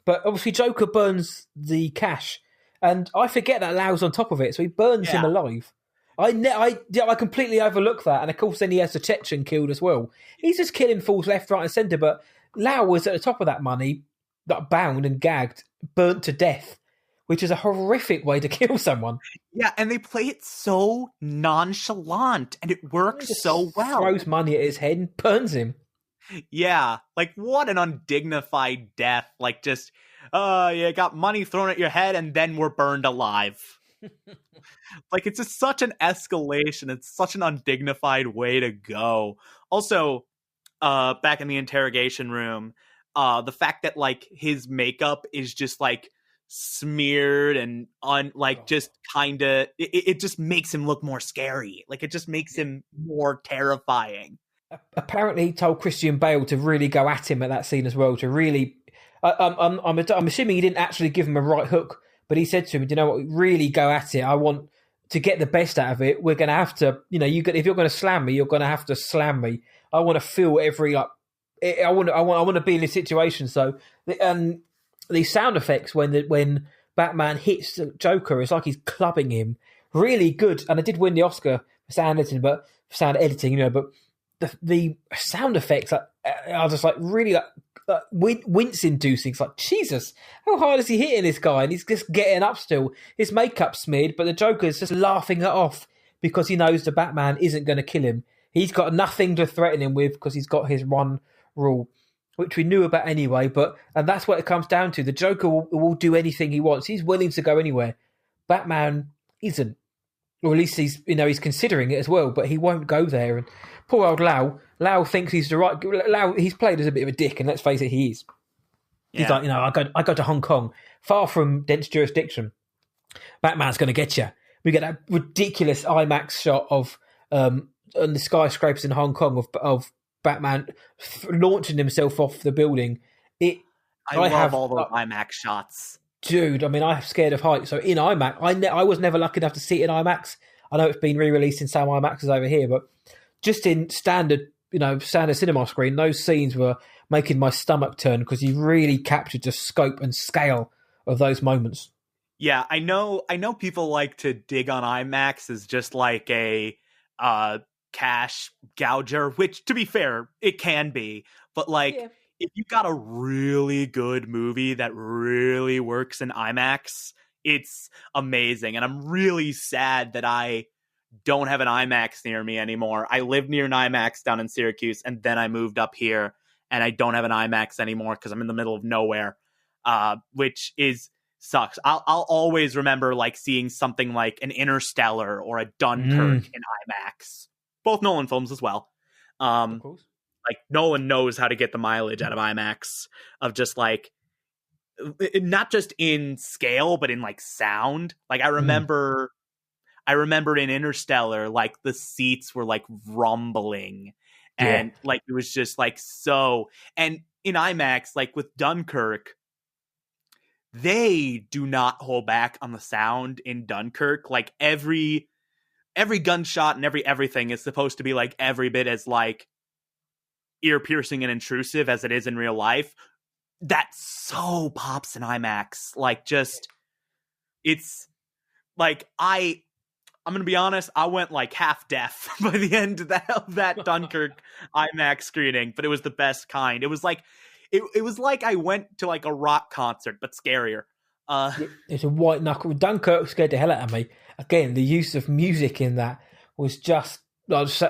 But obviously Joker burns the cash, and I forget that Lau's on top of it, so he burns him alive. I completely overlook that, and of course then he has the Chechen killed as well. He's just killing fools left, right and centre, but Lau was at the top of that money, bound and gagged, burnt to death, which is a horrific way to kill someone. Yeah, and they play it so nonchalant, and it works so well. Throws money at his head and burns him. Yeah, what an undignified death. You got money thrown at your head, and then we're burned alive. It's just such an escalation. It's such an undignified way to go. Also, back in the interrogation room, the fact that his makeup is just smeared and just kind of it just makes him look more scary. It just makes him more terrifying. Apparently, he told Christian Bale to really go at him at that scene as well. To really, I'm assuming he didn't actually give him a right hook. But he said to him, "Do you know what? Really go at it. I want to get the best out of it. We're going to have to, if you're going to slam me, you're going to have to slam me. I want to feel every I want to be in this situation." So, these sound effects when Batman hits the Joker, it's like he's clubbing him. Really good, and I did win the Oscar for sound editing, but the sound effects are just really wince-inducing. It's Jesus, how hard is he hitting this guy? And he's just getting up still. His makeup's smeared, but the Joker's just laughing it off because he knows the Batman isn't going to kill him. He's got nothing to threaten him with because he's got his one rule, which we knew about anyway. And that's what it comes down to. The Joker will do anything he wants. He's willing to go anywhere. Batman isn't. Or at least he's considering it as well, but he won't go there. And poor old Lau thinks he's the right. He's played as a bit of a dick, and let's face it, he is. Yeah. He's I go to Hong Kong, far from dense jurisdiction. Batman's going to get you. We get that ridiculous IMAX shot of on the skyscrapers in Hong Kong of Batman launching himself off the building. I love all those IMAX shots. Dude, I mean, I'm scared of heights. So in IMAX, I was never lucky enough to see it in IMAX. I know it's been re-released in some IMAXs over here, but just in standard cinema screen, those scenes were making my stomach turn because you really captured the scope and scale of those moments. Yeah, I know people like to dig on IMAX as just like a cash gouger, which, to be fair, it can be. But if you got a really good movie that really works in IMAX, it's amazing. And I'm really sad that I don't have an IMAX near me anymore. I lived near an IMAX down in Syracuse, and then I moved up here, and I don't have an IMAX anymore because I'm in the middle of nowhere, which sucks. I'll always remember seeing something like an Interstellar or a Dunkirk in IMAX. Both Nolan films as well. Of course. Nolan knows how to get the mileage out of IMAX of just not just in scale, but in sound. I remember in Interstellar, the seats were rumbling, and it was just so. And in IMAX, with Dunkirk, they do not hold back on the sound in Dunkirk. Every gunshot and everything is supposed to be every bit as ear piercing and intrusive as it is in real life. That so pops in IMAX. It's I'm going to be honest, I went half deaf by the end of that Dunkirk IMAX screening, but it was the best kind. It was it was I went to a rock concert, but scarier. It's a white knuckle. Dunkirk scared the hell out of me. Again, the use of music in that was just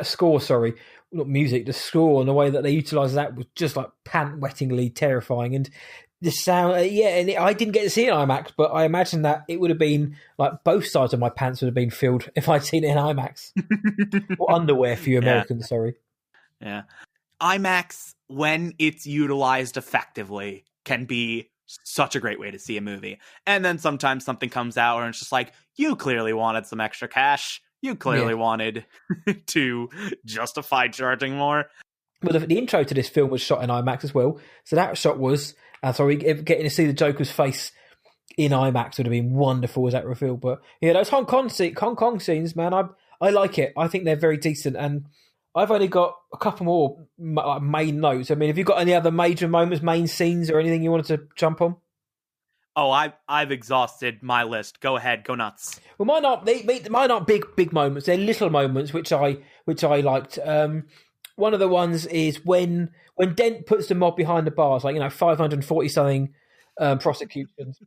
score. Sorry, not music. The score and the way that they utilised that was just pant-wettingly terrifying. And the sound, and I didn't get to see it in IMAX, but I imagine that it would have been both sides of my pants would have been filled if I'd seen it in IMAX. Or underwear for you Americans. Sorry. Yeah, IMAX, when it's utilized effectively, can be such a great way to see a movie. And then sometimes something comes out and it's just you clearly wanted some extra cash. You clearly wanted to justify charging more. Well, the intro to this film was shot in IMAX as well. So that shot was, getting to see the Joker's face in IMAX would have been wonderful as that reveal. But those Hong Kong scenes, man, I like it. I think they're very decent. And I've only got a couple more main notes. I mean, have you got any other major moments, main scenes, or anything you wanted to jump on? Oh, I've exhausted my list. Go ahead, go nuts. Well, mine aren't big moments. They're little moments which I liked. One of the ones is when Dent puts the mob behind the bars, 540 something prosecutions,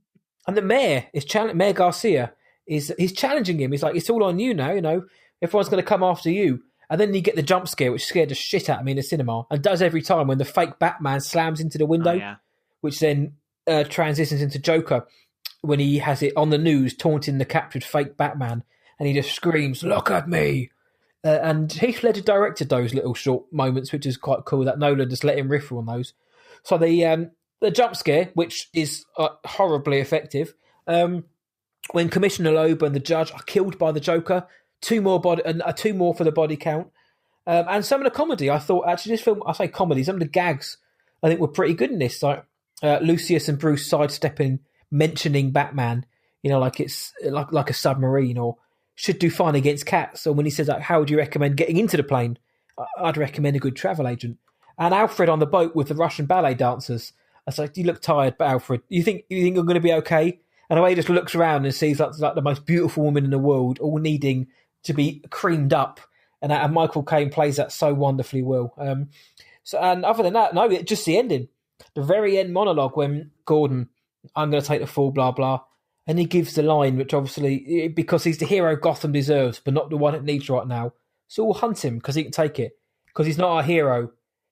and the mayor Mayor Garcia he's challenging him. He's it's all on you now. Everyone's going to come after you. And then you get the jump scare, which scared the shit out of me in the cinema, and does every time when the fake Batman slams into the window, which then transitions into Joker when he has it on the news taunting the captured fake Batman, and he just screams, "Look at me!" And Heath Ledger directed those little short moments, which is quite cool that Nolan just let him riff on those. So the jump scare, which is horribly effective, when Commissioner Loeb and the judge are killed by the Joker. Two more for the body count, and some of the comedy. I thought actually this film, I say comedy, some of the gags I think were pretty good in this. Lucius and Bruce sidestepping, mentioning Batman, it's like a submarine, or should do fine against cats. Or when he says how would you recommend getting into the plane? I'd recommend a good travel agent. And Alfred on the boat with the Russian ballet dancers. I was you look tired, but Alfred, you think I'm going to be okay? And the way he just looks around and sees the most beautiful woman in the world, all needing to be creamed up, and Michael Caine plays that so wonderfully well. And other than that, no, just the ending, the very end monologue when Gordon, I'm going to take the fall, blah blah, and he gives the line, which obviously because he's the hero Gotham deserves, but not the one it needs right now. So we'll hunt him because he can take it, because he's not our hero.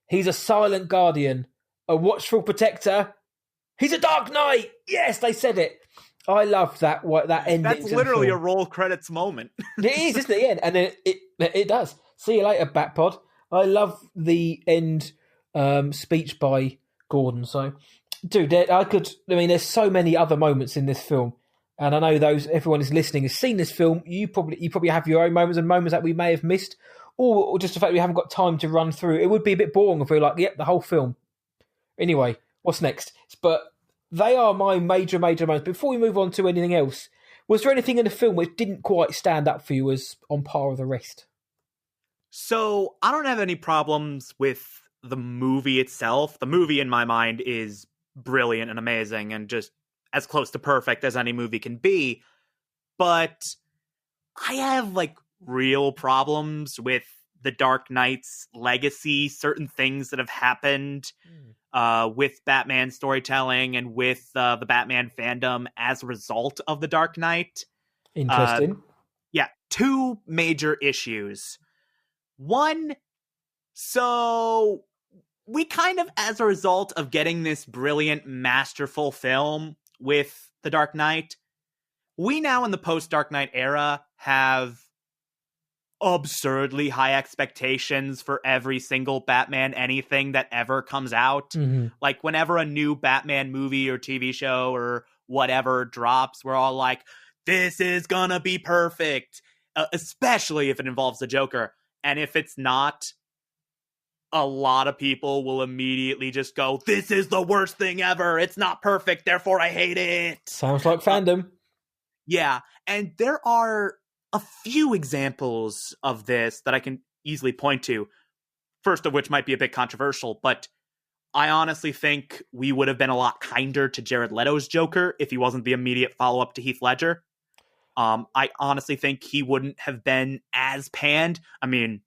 He's a silent guardian, a watchful protector. He's a Dark Knight. Yes, they said it. I love that ending. That's literally a roll credits moment. It is, isn't it? Yeah, and then it does. See you later, Batpod. I love the end speech by Gordon. So, dude, there's so many other moments in this film. And I know everyone is listening has seen this film. You probably have your own moments and moments that we may have missed, or just the fact we haven't got time to run through. It would be a bit boring if we were like, yep, the whole film. Anyway, what's next? But they are my major moments. Before we move on to anything else, was there anything in the film which didn't quite stand up for you as on par with the rest? So I don't have any problems with the movie itself. The movie, in my mind, is brilliant and amazing and just as close to perfect as any movie can be. But I have, like, real problems with The Dark Knight's legacy, certain things that have happened with Batman storytelling and with the Batman fandom as a result of The Dark Knight. Interesting. Yeah, two major issues. One, so we kind of, as a result of getting this brilliant, masterful film with The Dark Knight, we now in the post-Dark Knight era have absurdly high expectations for every single Batman anything that ever comes out. Mm-hmm. Like, whenever a new Batman movie or TV show or whatever drops, we're all like, this is gonna be perfect, especially if it involves the Joker. And if it's not, a lot of people will immediately just go, this is the worst thing ever. It's not perfect, therefore I hate it. Sounds like fandom. Yeah, and there are a few examples of this that I can easily point to. First of which might be a bit controversial, but I honestly think we would have been a lot kinder to Jared Leto's Joker if he wasn't the immediate follow-up to Heath Ledger. I honestly think he wouldn't have been as panned. I mean,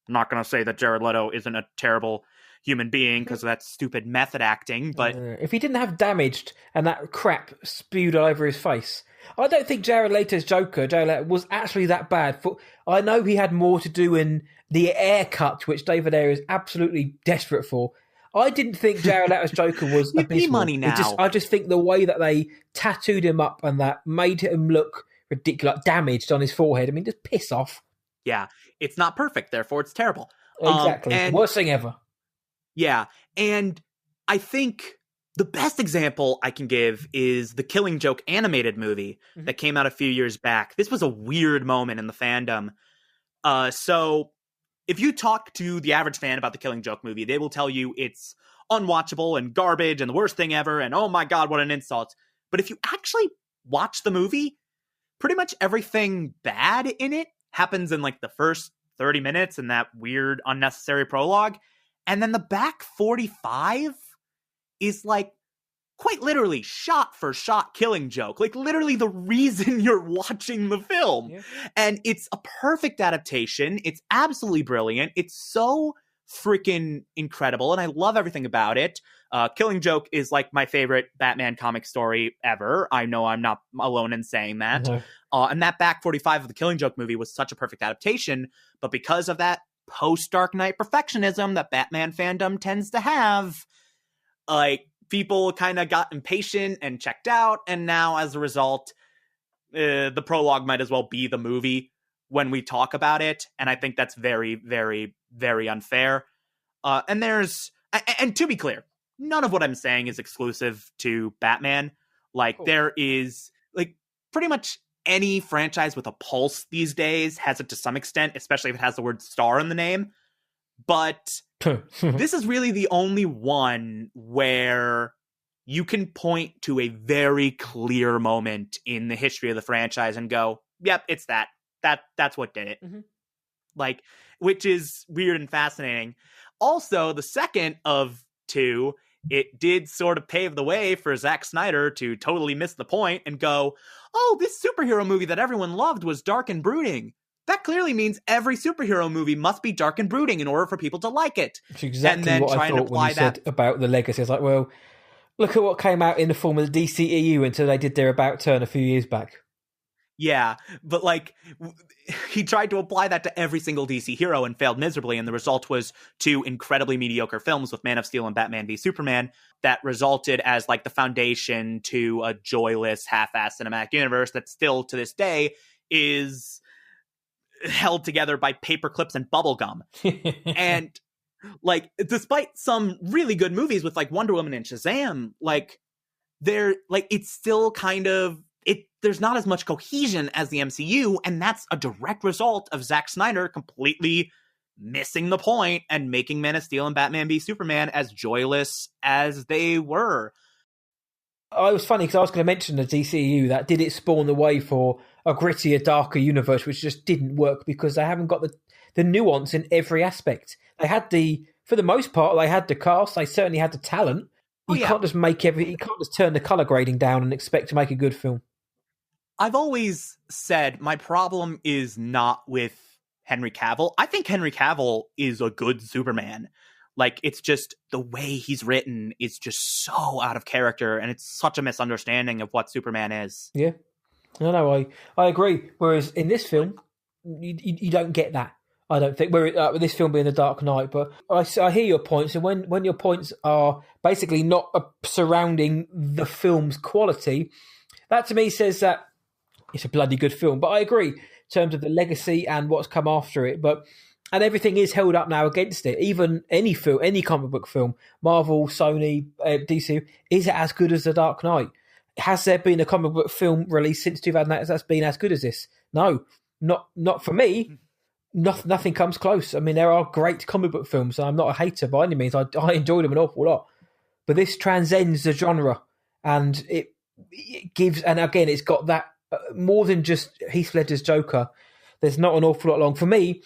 I'm not going to say that Jared Leto isn't a terrible human being because of that stupid method acting, but if he didn't have damaged and that crap spewed all over his face, I don't think Jared Leto's Joker, Jared Leto, was actually that bad. I know he had more to do in the air cut, which David Ayer is absolutely desperate for. I didn't think Jared Leto's Joker was abysmal. Money now. I just think the way that they tattooed him up and that made him look ridiculous, damaged on his forehead. I mean, just piss off. Yeah, it's not perfect, therefore it's terrible. Exactly. Worst thing ever. Yeah, and I think the best example I can give is the Killing Joke animated movie that came out a few years back. This was a weird moment in the fandom. So if you talk to the average fan about the Killing Joke movie, they will tell you it's unwatchable and garbage and the worst thing ever and oh my god, what an insult. But if you actually watch the movie, pretty much everything bad in it happens in like the first 30 minutes in that weird, unnecessary prologue. And then the back 45 is like quite literally shot for shot Killing Joke. Like literally the reason you're watching the film. Yeah. And it's a perfect adaptation. It's absolutely brilliant. It's so freaking incredible. And I love everything about it. Killing Joke is like my favorite Batman comic story ever. I know I'm not alone in saying that. Mm-hmm. And that back 45 of the Killing Joke movie was such a perfect adaptation. But because of that post-Dark Knight perfectionism that Batman fandom tends to have, like, people kind of got impatient and checked out, and now as a result, the prologue might as well be the movie when we talk about it, and I think that's very, very, very unfair. And to be clear, none of what I'm saying is exclusive to Batman. Like, there is, like, pretty much any franchise with a pulse these days has it to some extent, especially if it has the word star in the name. But this is really the only one where you can point to a very clear moment in the history of the franchise and go, yep, it's that. That's what did it. Mm-hmm. Like, which is weird and fascinating. Also, the second of two, it did sort of pave the way for Zack Snyder to totally miss the point and go, oh, this superhero movie that everyone loved was dark and brooding. That clearly means every superhero movie must be dark and brooding in order for people to like it. That's exactly and then what I thought when you said about the legacy. It's like, well, look at what came out in the form of the DCEU until they did their About Turn a few years back. Yeah, but like, he tried to apply that to every single DC hero and failed miserably, and the result was two incredibly mediocre films with Man of Steel and Batman v Superman that resulted as like the foundation to a joyless, half-assed cinematic universe that still to this day is held together by paper clips and bubblegum. And like, despite some really good movies with like Wonder Woman and Shazam, like, they're like, it's still kind of, it there's not as much cohesion as the MCU, and that's a direct result of Zack Snyder completely missing the point and making Man of Steel and Batman v Superman as joyless as they were. It was funny because I was going to mention the DCEU, that did it spawn the way for a grittier, darker universe, which just didn't work because they haven't got the nuance in every aspect. They had for the most part, they had the cast, they certainly had the talent. You can't just you can't just turn the colour grading down and expect to make a good film. I've always said my problem is not with Henry Cavill. I think Henry Cavill is a good Superman. Like, it's just the way he's written is just so out of character, and it's such a misunderstanding of what Superman is. Yeah. No, I agree. Whereas in this film, you don't get that. I don't think. With this film being The Dark Knight, but I hear your points, and when your points are basically not surrounding the film's quality, that to me says that it's a bloody good film. But I agree in terms of the legacy and what's come after it. And everything is held up now against it. Even any film, any comic book film, Marvel, Sony, DC, is it as good as The Dark Knight? Has there been a comic book film released since 2008 that's been as good as this? No, not for me. Nothing comes close. I mean, there are great comic book films, and I'm not a hater by any means. I enjoy them an awful lot. But this transcends the genre, and it gives, and again, it's got that more than just Heath Ledger's Joker. There's not an awful lot long. For me,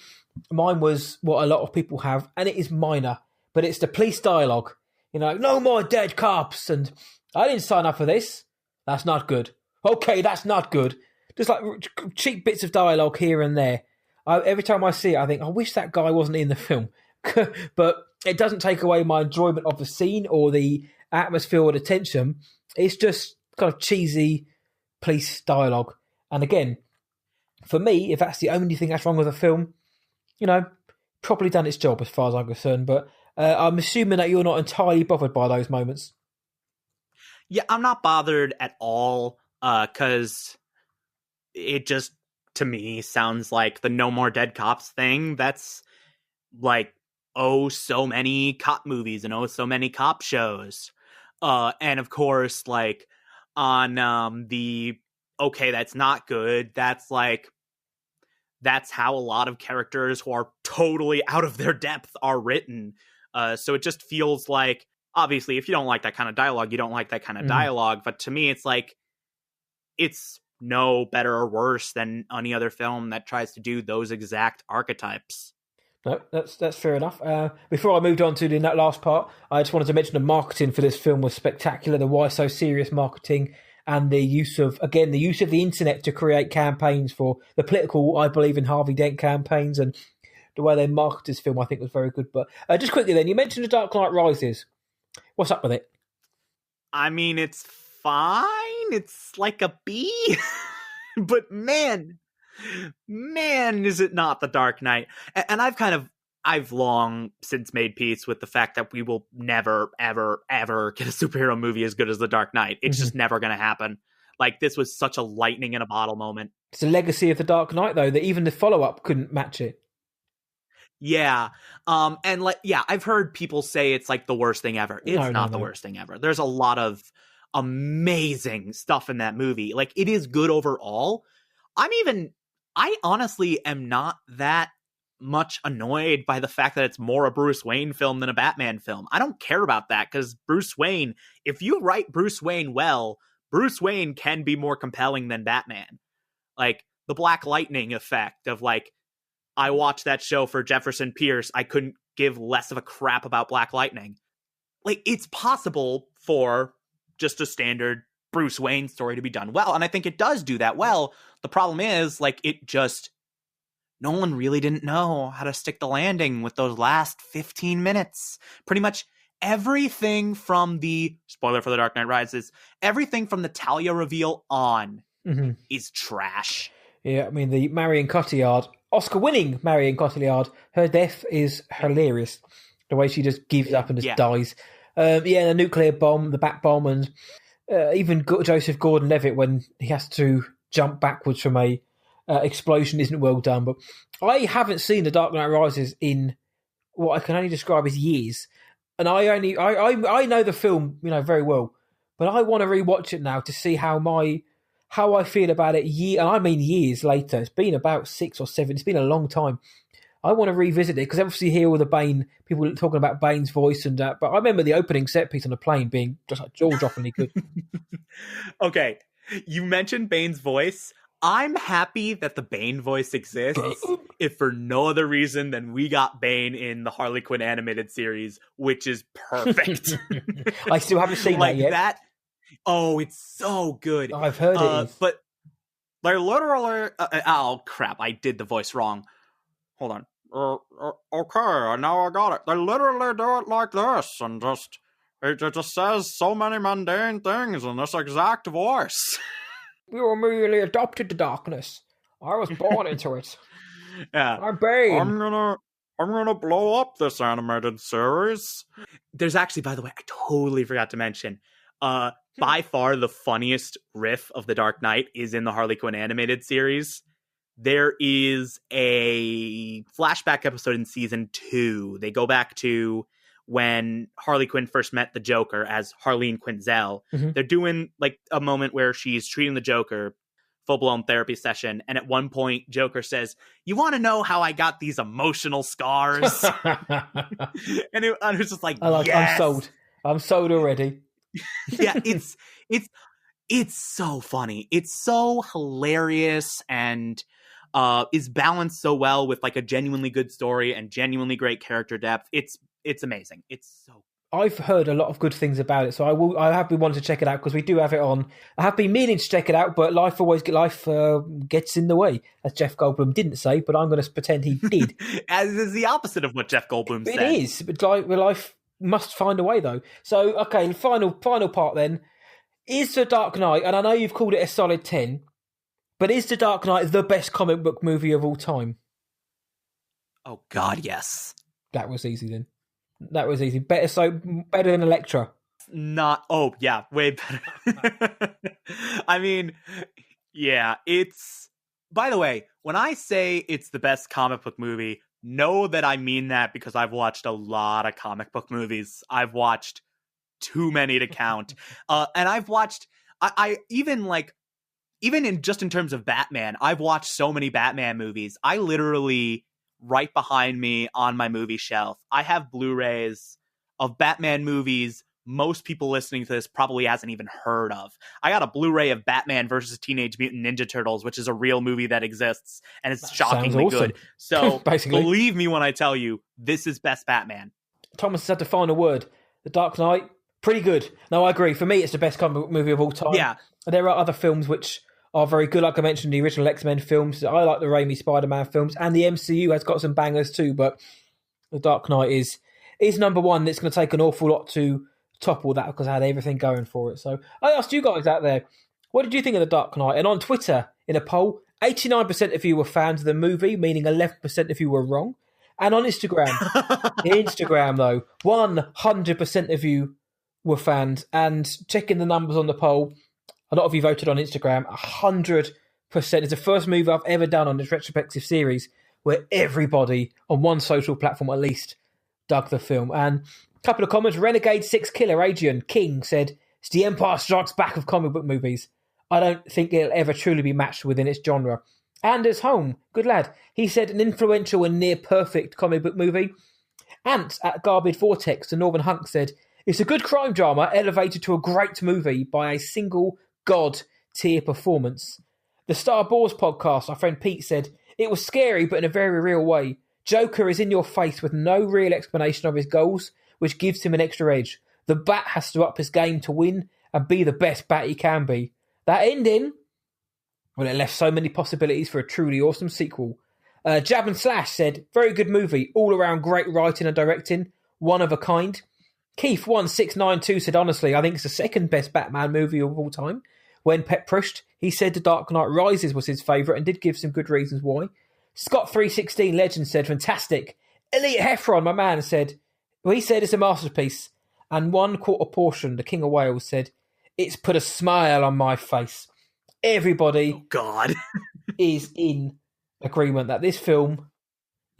mine was what a lot of people have, and it is minor, but it's the police dialogue. No more dead cops, and I didn't sign up for this. That's not good. Okay, that's not good. Just like cheap bits of dialogue here and there. Every time I see it, I think, I wish that guy wasn't in the film. But it doesn't take away my enjoyment of the scene or the atmosphere or the tension. It's just kind of cheesy police dialogue. And again, for me, if that's the only thing that's wrong with the film, probably done its job as far as I'm concerned. But I'm assuming that you're not entirely bothered by those moments. Yeah, I'm not bothered at all, because it just, to me, sounds like the no more dead cops thing. That's like, so many cop movies and so many cop shows. And of course, like, on the, okay, that's not good, that's how a lot of characters who are totally out of their depth are written. So it just feels like, obviously, if you don't like that kind of dialogue, you don't like that kind of dialogue. But to me, it's like, it's no better or worse than any other film that tries to do those exact archetypes. No, that's fair enough. Before I moved on to the last part, I just wanted to mention the marketing for this film was spectacular. The Why So Serious marketing and the use of the internet to create campaigns for the political, I believe in Harvey Dent campaigns, and the way they marketed this film, I think, was very good. But just quickly then, you mentioned The Dark Knight Rises. What's up with it? I mean, it's fine. It's like a B. But man, is it not The Dark Knight. And I've long since made peace with the fact that we will never, ever, ever get a superhero movie as good as The Dark Knight. It's just never going to happen. Like, this was such a lightning in a bottle moment. It's a legacy of The Dark Knight, though, that even the follow-up couldn't match it. Yeah. And I've heard people say it's like the worst thing ever. It's not the worst thing ever. There's a lot of amazing stuff in that movie. Like, it is good overall. I honestly am not that much annoyed by the fact that it's more a Bruce Wayne film than a Batman film. I don't care about that, because Bruce Wayne, if you write Bruce Wayne well, Bruce Wayne can be more compelling than Batman. Like, the Black Lightning effect of, like, I watched that show for Jefferson Pierce, I couldn't give less of a crap about Black Lightning. Like, it's possible for just a standard Bruce Wayne story to be done well, and I think it does do that well. The problem is, like, no one really didn't know how to stick the landing with those last 15 minutes. Pretty much everything from the, spoiler for The Dark Knight Rises, everything from the Talia reveal on is trash. Yeah, I mean, the Marion Cotillard, Oscar-winning Marion Cotillard, her death is hilarious. The way she just gives up and just dies. The nuclear bomb, the bat bomb, and even Joseph Gordon-Levitt, when he has to jump backwards from a explosion, isn't well done. But I haven't seen The Dark Knight Rises in what I can only describe as years, and I know the film, very well, but I want to rewatch it now to see how how I feel about it and I mean years later. It's been about 6 or 7. It's been a long time. I want to revisit it because obviously hear all the Bane people talking about Bane's voice and that. But I remember the opening set piece on the plane being just like jaw-droppingly good. Okay, you mentioned Bane's voice. I'm happy that the Bane voice exists, if for no other reason than we got Bane in the Harley Quinn animated series, which is perfect. I still haven't seen like that yet. That. Oh, it's so good. I've heard it is. But they're literally... oh, crap. I did the voice wrong. Hold on. Okay, now I got it. They literally do it like this, and it just says so many mundane things in this exact voice. We were immediately adopted to darkness. I was born into it. Yeah. I'm Bane. I'm gonna blow up this animated series. There's actually, by the way, I totally forgot to mention, by far the funniest riff of The Dark Knight is in the Harley Quinn animated series. There is a flashback episode in season 2. They go back to when Harley Quinn first met the Joker as Harleen Quinzel. Mm-hmm. They're doing like a moment where she's treating the Joker, full-blown therapy session, and at one point Joker says, "You want to know how I got these emotional scars?" and I was just like, yes! I'm sold already. Yeah, it's so funny. It's so hilarious and is balanced so well with like a genuinely good story and genuinely great character depth. It's amazing. It's so. I've heard a lot of good things about it, so I have been wanting to check it out because we do have it on. I have been meaning to check it out, but life gets in the way, as Jeff Goldblum didn't say, but I'm going to pretend he did. As is the opposite of what Jeff Goldblum said. It is, but life must find a way though. So okay, the final part then is The Dark Knight, and I know you've called it a solid 10, but is The Dark Knight the best comic book movie of all time? Oh God, yes. That was easy then. That was easy. Better than Elektra. Oh yeah, way better. I mean, yeah, it's. By the way, when I say it's the best comic book movie, know that I mean that because I've watched a lot of comic book movies. I've watched too many to count, and I've watched. I even in terms of Batman, I've watched so many Batman movies. I literally. Right behind me on my movie shelf, I have Blu-rays of Batman movies most people listening to this probably hasn't even heard of. I got a Blu-ray of Batman versus Teenage Mutant Ninja Turtles, which is a real movie that exists, and it's shockingly awesome. Good. So believe me when I tell you, this is best Batman. Thomas has had the final word. The Dark Knight, pretty good. No, I agree. For me, it's the best comic book movie of all time. Yeah. There are other films which are very good. Like I mentioned, the original X-Men films. I like the Raimi Spider-Man films, and the MCU has got some bangers too, but The Dark Knight is number one. It's going to take an awful lot to topple that because I had everything going for it. So I asked you guys out there, what did you think of The Dark Knight? And on Twitter, in a poll, 89% of you were fans of the movie, meaning 11% of you were wrong. And on Instagram, though, 100% of you were fans. And checking the numbers on the poll, a lot of you voted on Instagram. 100%. It's the first movie I've ever done on this retrospective series where everybody on one social platform at least dug the film. And a couple of comments. Renegade 6 Killer Adrian King said, it's the Empire Strikes Back of comic book movies. I don't think it'll ever truly be matched within its genre. Anders Holm, good lad. He said an influential and near perfect comic book movie. Ants at Garbage Vortex, the Northern Hunk, said, it's a good crime drama elevated to a great movie by a single god tier performance. The Star Wars podcast, our friend Pete, said, it was scary but in a very real way. Joker is in your face with no real explanation of his goals, which gives him an extra edge. The Bat has to up his game to win and be the best Bat he can be. That ending, well, it left so many possibilities for a truly awesome sequel. Jab and Slash said, very good movie, all around great writing and directing, one of a kind. Keith1692 said, honestly, I think it's the second best Batman movie of all time. When Pep pushed, he said The Dark Knight Rises was his favourite and did give some good reasons why. Scott316 Legend said, fantastic. Elliot Heffron, my man, said, well, he said it's a masterpiece. And 1/4 portion, the King of Wales, said, it's put a smile on my face. Everybody is in agreement that this film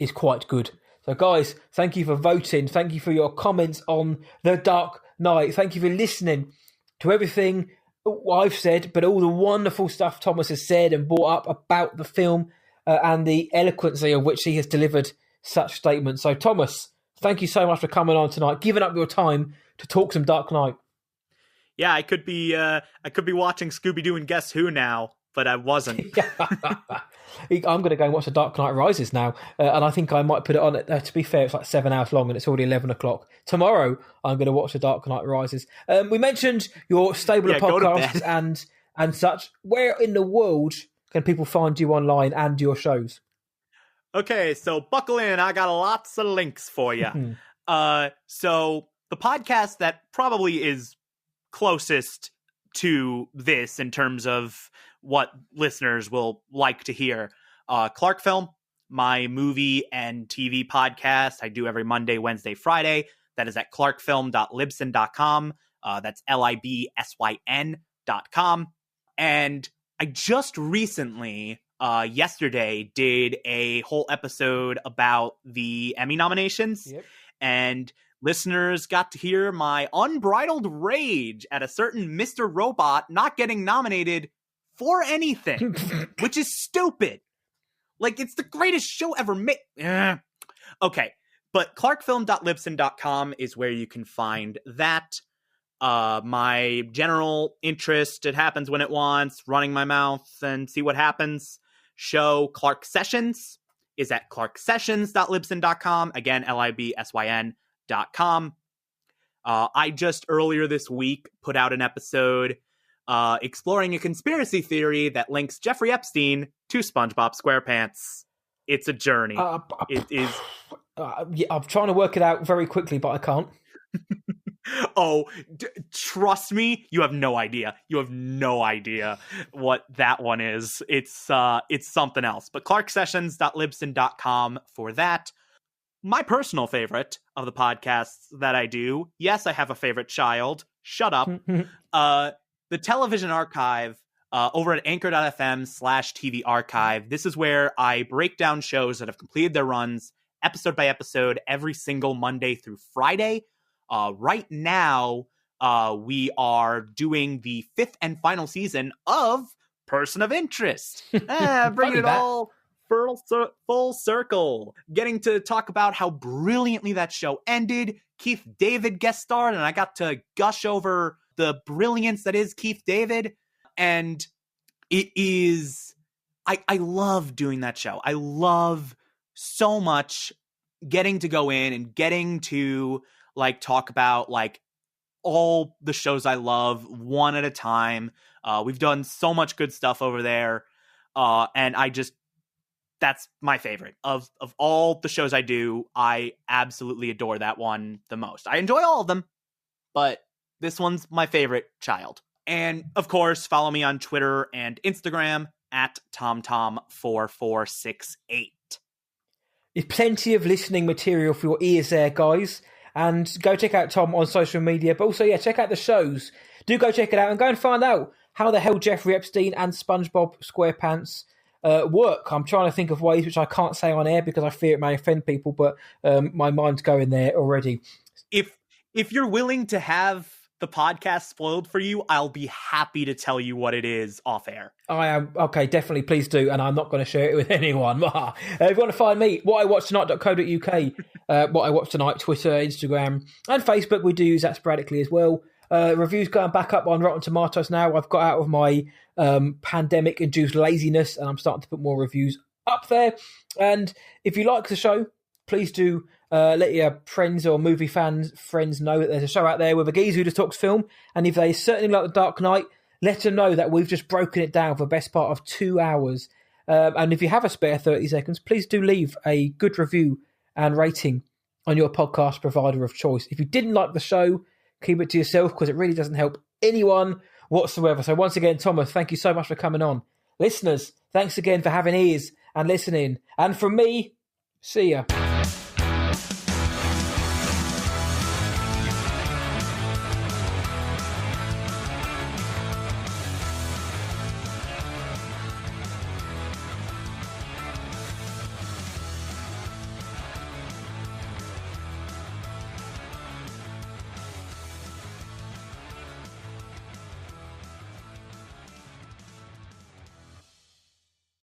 is quite good. So guys, thank you for voting. Thank you for your comments on The Dark Knight. Thank you for listening to everything what I've said, but all the wonderful stuff Thomas has said and brought up about the film and the eloquency of which he has delivered such statements. So, Thomas, thank you so much for coming on tonight, giving up your time to talk some Dark Knight. Yeah, I could be watching Scooby-Doo and Guess Who now, but I wasn't. I'm going to go and watch The Dark Knight Rises now, and I think I might put it on. To be fair, it's like 7 hours long, and it's already 11 o'clock. Tomorrow, I'm going to watch The Dark Knight Rises. We mentioned your stable of podcasts and such. Where in the world can people find you online and your shows? Okay, so buckle in. I got lots of links for you. So the podcast that probably is closest to this in terms of what listeners will like to hear, Clark Film, my movie and TV podcast I do every Monday, Wednesday, Friday. That is at clarkfilm.libsyn.com. That's LIBSYN.com. And I just recently, yesterday, did a whole episode about the Emmy nominations. Yep. And listeners got to hear my unbridled rage at a certain Mr. Robot not getting nominated for anything, which is stupid. Like, it's the greatest show ever made. Okay, but clarkfilm.libsyn.com is where you can find that. My general interest, it happens when it wants, running my mouth and see what happens. Show Clark Sessions is at clarksessions.libsyn.com. Again, LIBSYN.com. I just earlier this week put out an episode exploring a conspiracy theory that links Jeffrey Epstein to SpongeBob SquarePants. It's a journey. It is. Yeah, I'm trying to work it out very quickly, but I can't. Trust me, you have no idea. You have no idea what that one is. It's something else. But clarksessions.libsyn.com for that. My personal favorite of the podcasts that I do, yes, I have a favorite child. Shut up. The Television Archive over at anchor.fm/TV Archive. This is where I break down shows that have completed their runs episode by episode every single Monday through Friday. Right now, we are doing the 5th and final season of Person of Interest. Bringing it all full circle. Getting to talk about how brilliantly that show ended. Keith David guest starred, and I got to gush over the brilliance that is Keith David. And it is... I love doing that show. I love so much getting to go in and getting to talk about all the shows I love one at a time. We've done so much good stuff over there. And that's my favorite of all the shows I do. I absolutely adore that one the most. I enjoy all of them, but this one's my favorite child. And of course, follow me on Twitter and Instagram at TomTom4468. There's plenty of listening material for your ears there, guys. And go check out Tom on social media. But also, check out the shows. Do go check it out and go and find out how the hell Jeffrey Epstein and SpongeBob SquarePants work. I'm trying to think of ways which I can't say on air because I fear it may offend people, but my mind's going there already. If you're willing to have the podcast spoiled for you, I'll be happy to tell you what it is off air. I am. Okay, definitely, please do. And I'm not going to share it with anyone. If you want to find me, whatIwatchtonight.co.uk, What I Watch Tonight, Twitter, Instagram, and Facebook. We do use that sporadically as well. Reviews going back up on Rotten Tomatoes now. I've got out of my pandemic-induced laziness, and I'm starting to put more reviews up there. And if you like the show, please do let your friends or movie friends know that there's a show out there with a geezer who just talks film. And if they certainly like The Dark Knight, let them know that we've just broken it down for the best part of 2 hours. And if you have a spare 30 seconds, please do leave a good review and rating on your podcast provider of choice. If you didn't like the show, keep it to yourself because it really doesn't help anyone whatsoever. So once again, Thomas, thank you so much for coming on. Listeners, thanks again for having ears and listening. And from me, see ya.